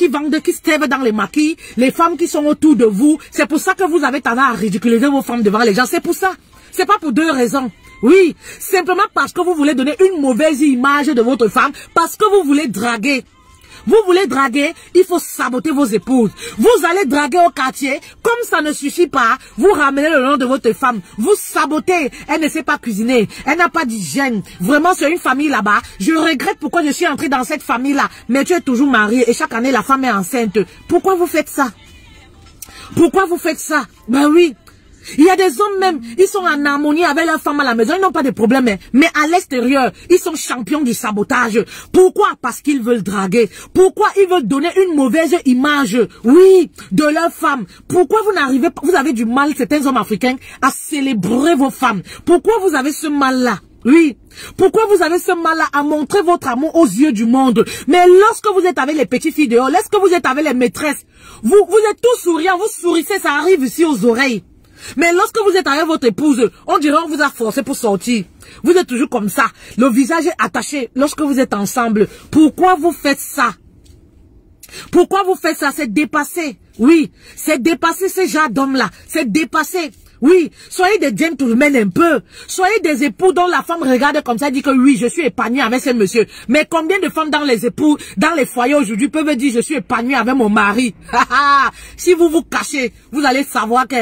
vendent, qui se servent dans les maquis, les femmes qui sont autour de vous. C'est pour ça que vous avez tendance à ridiculiser vos femmes devant les gens. C'est pour ça. C'est pas pour deux raisons. Oui, simplement parce que vous voulez donner une mauvaise image de votre femme, parce que vous voulez draguer. Vous voulez draguer, il faut saboter vos épouses. Vous allez draguer au quartier, comme ça ne suffit pas, vous ramenez le nom de votre femme, vous sabotez, elle ne sait pas cuisiner, elle n'a pas d'hygiène. Vraiment, c'est une famille là-bas. Je regrette pourquoi je suis entrée dans cette famille-là, mais tu es toujours mariée et chaque année la femme est enceinte. Pourquoi vous faites ça? Pourquoi vous faites ça? Ben oui. Il y a des hommes même, ils sont en harmonie avec leur femme à la maison, ils n'ont pas de problème. Mais à l'extérieur, ils sont champions du sabotage. Pourquoi? Parce qu'ils veulent draguer. Pourquoi ils veulent donner une mauvaise image, oui, de leur femme. Pourquoi vous n'arrivez pas, vous avez du mal, certains hommes africains, à célébrer vos femmes. Pourquoi vous avez ce mal-là? Oui. Pourquoi vous avez ce mal-là à montrer votre amour aux yeux du monde? Mais lorsque vous êtes avec les petites filles dehors, lorsque vous êtes avec les maîtresses, vous êtes tous souriants, vous sourissez, ça arrive ici aux oreilles. Mais lorsque vous êtes avec votre épouse, on dirait qu'on vous a forcé pour sortir. Vous êtes toujours comme ça. Le visage est attaché lorsque vous êtes ensemble. Pourquoi vous faites ça? Pourquoi vous faites ça? C'est dépassé. Oui, c'est dépassé ce genre d'homme-là. C'est dépassé. Oui, soyez des gentlemen un peu. Soyez des époux dont la femme regarde comme ça et dit que oui, je suis épanouie avec ce monsieur. Mais combien de femmes dans les époux, dans les foyers aujourd'hui peuvent dire je suis épanouie avec mon mari? Si vous vous cachez, vous allez savoir que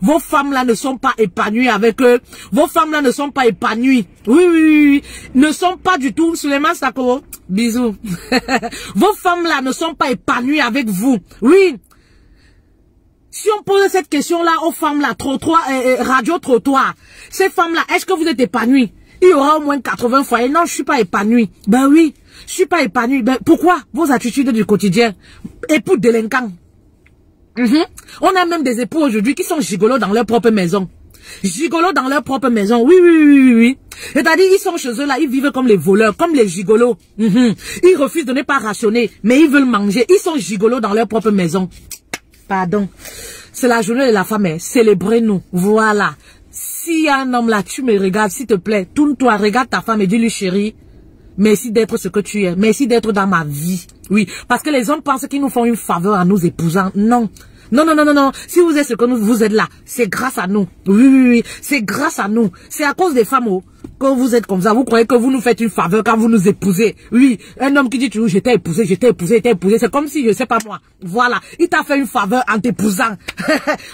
vos femmes là ne sont pas épanouies avec eux. Vos femmes là ne sont pas épanouies. Oui, oui, oui, ne sont pas du tout. Suleiman Sako, bisous. Vos femmes là ne sont pas épanouies avec vous. Oui. Si on pose cette question-là aux femmes là, radio trottoir, ces femmes-là, est-ce que vous êtes épanouies? Il y aura au moins 80 foyers. Non, je suis pas épanouie. Ben oui, je suis pas épanouie. Ben pourquoi? Vos attitudes du quotidien. Époux délinquants. On a même des époux aujourd'hui qui sont gigolos dans leur propre maison. Gigolos dans leur propre maison. Oui, oui, oui, oui, oui. C'est-à-dire, ils sont chez eux là, ils vivent comme les voleurs, comme les gigolos. Ils refusent de ne pas rationner, mais ils veulent manger. Ils sont gigolos dans leur propre maison. Pardon. C'est la journée de la femme, hein. Célébrez-nous. Voilà. Si un homme là, tu me regardes, s'il te plaît, tourne-toi, regarde ta femme et dis-lui, chérie, merci d'être ce que tu es. Merci d'être dans ma vie. Oui. Parce que les hommes pensent qu'ils nous font une faveur à nous épousant. Non. Non, non, non, non, non. Si vous êtes ce que vous êtes là, c'est grâce à nous. Oui, oui, oui. C'est grâce à nous. C'est à cause des femmes, oh, que vous êtes comme ça. Vous croyez que vous nous faites une faveur quand vous nous épousez. Oui. Un homme qui dit toujours, j'étais épousé, j'étais épousé, j'étais épousé. C'est comme si, je sais pas moi. Voilà. Il t'a fait une faveur en t'épousant.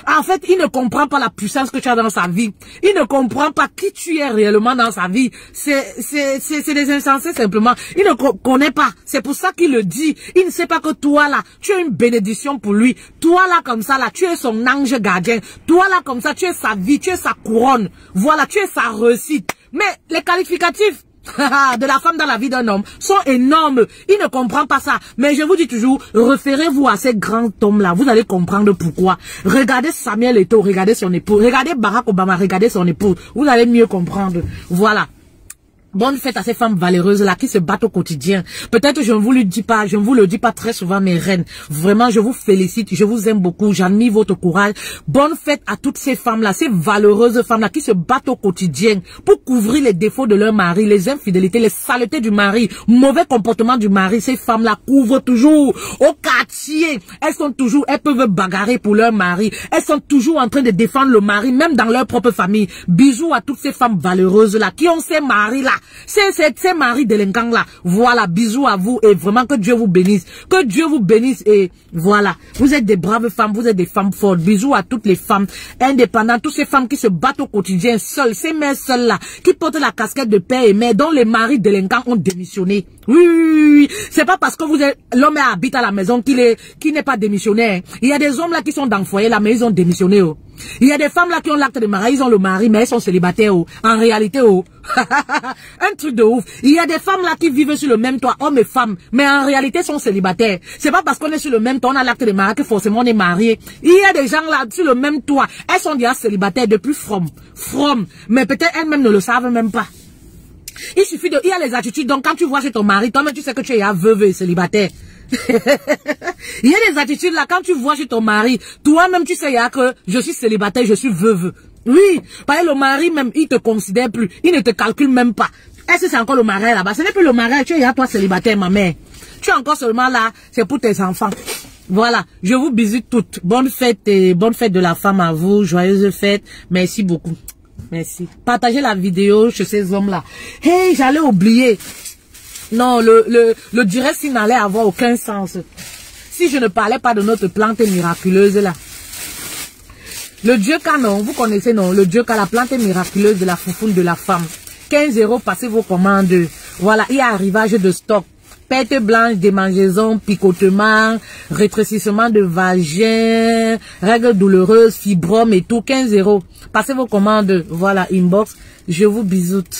En fait, il ne comprend pas la puissance que tu as dans sa vie. Il ne comprend pas qui tu es réellement dans sa vie. C'est des insensés simplement. Il ne connaît pas. C'est pour ça qu'il le dit. Il ne sait pas que toi là, tu es une bénédiction pour lui. Toi là, comme ça là, tu es son ange gardien. Toi là, comme ça, tu es sa vie, tu es sa couronne. Voilà, tu es sa réussite. Mais les qualificatifs de la femme dans la vie d'un homme sont énormes. Il ne comprend pas ça. Mais je vous dis toujours, référez-vous à ces grands hommes-là. Vous allez comprendre pourquoi. Regardez Samuel Eto'o, regardez son épouse. Regardez Barack Obama, regardez son épouse. Vous allez mieux comprendre. Voilà. Bonne fête à ces femmes valeureuses là qui se battent au quotidien. Peut-être je ne vous le dis pas, je ne vous le dis pas très souvent mes reines. Vraiment, je vous félicite, je vous aime beaucoup, j'admire votre courage. Bonne fête à toutes ces femmes là, ces valeureuses femmes là qui se battent au quotidien pour couvrir les défauts de leur mari, les infidélités, les saletés du mari, mauvais comportement du mari. Ces femmes là couvrent toujours au quartier. Elles peuvent bagarrer pour leur mari. Elles sont toujours en train de défendre le mari, même dans leur propre famille. Bisous à toutes ces femmes valeureuses là qui ont ces maris là. C'est Marie délinquant là. Voilà, bisous à vous et vraiment que Dieu vous bénisse. Que Dieu vous bénisse et voilà. Vous êtes des braves femmes, vous êtes des femmes fortes. Bisous à toutes les femmes indépendantes, toutes ces femmes qui se battent au quotidien seules, ces mères seules là, qui portent la casquette de père et mère, dont les maris délinquants ont démissionné. Oui, oui, oui. C'est pas parce que vous êtes, l'homme habite à la maison qui n'est pas démissionnaire. Il y a des hommes là qui sont dans le foyer là, mais ils ont démissionné. Oh. Il y a des femmes là qui ont l'acte de mariage, ils ont le mari, mais elles sont célibataires. Oh. En réalité, oh. Un truc de ouf. Il y a des femmes là qui vivent sur le même toit, hommes et femmes, mais en réalité sont célibataires. C'est pas parce qu'on est sur le même toit, on a l'acte de mariage que forcément on est marié. Il y a des gens là sur le même toit, elles sont déjà célibataires depuis from, mais peut-être elles-mêmes ne le savent même pas. Il suffit il y a les attitudes, donc quand tu vois chez ton mari, toi-même tu sais que tu es veuve et célibataire. Il y a des attitudes là, quand tu vois chez ton mari, toi-même tu sais que je suis célibataire, je suis veuve. Oui, parce que le mari même, il te considère plus, il ne te calcule même pas. Est-ce que c'est encore le mari là-bas? Ce n'est plus le mari, tu es toi célibataire ma mère. Tu es encore seulement là, c'est pour tes enfants. Voilà, je vous bisous toutes. Bonne fête de la femme à vous, joyeuse fête. Merci beaucoup. Merci. Partagez la vidéo chez ces hommes-là. Hey, j'allais oublier. Non, le direct s'il n'allait avoir aucun sens. Si je ne parlais pas de notre plante miraculeuse là. Le Dieu canon, vous connaissez non, le Dieu la plante miraculeuse de la foufoune de la femme. 15 €, passez vos commandes. Voilà, il y a arrivage de stock. Perte blanche, démangeaison, picotement, rétrécissement de vagin, règles douloureuses, fibromes et tout, 15 €. Passez vos commandes. Voilà, inbox. Je vous bisoute.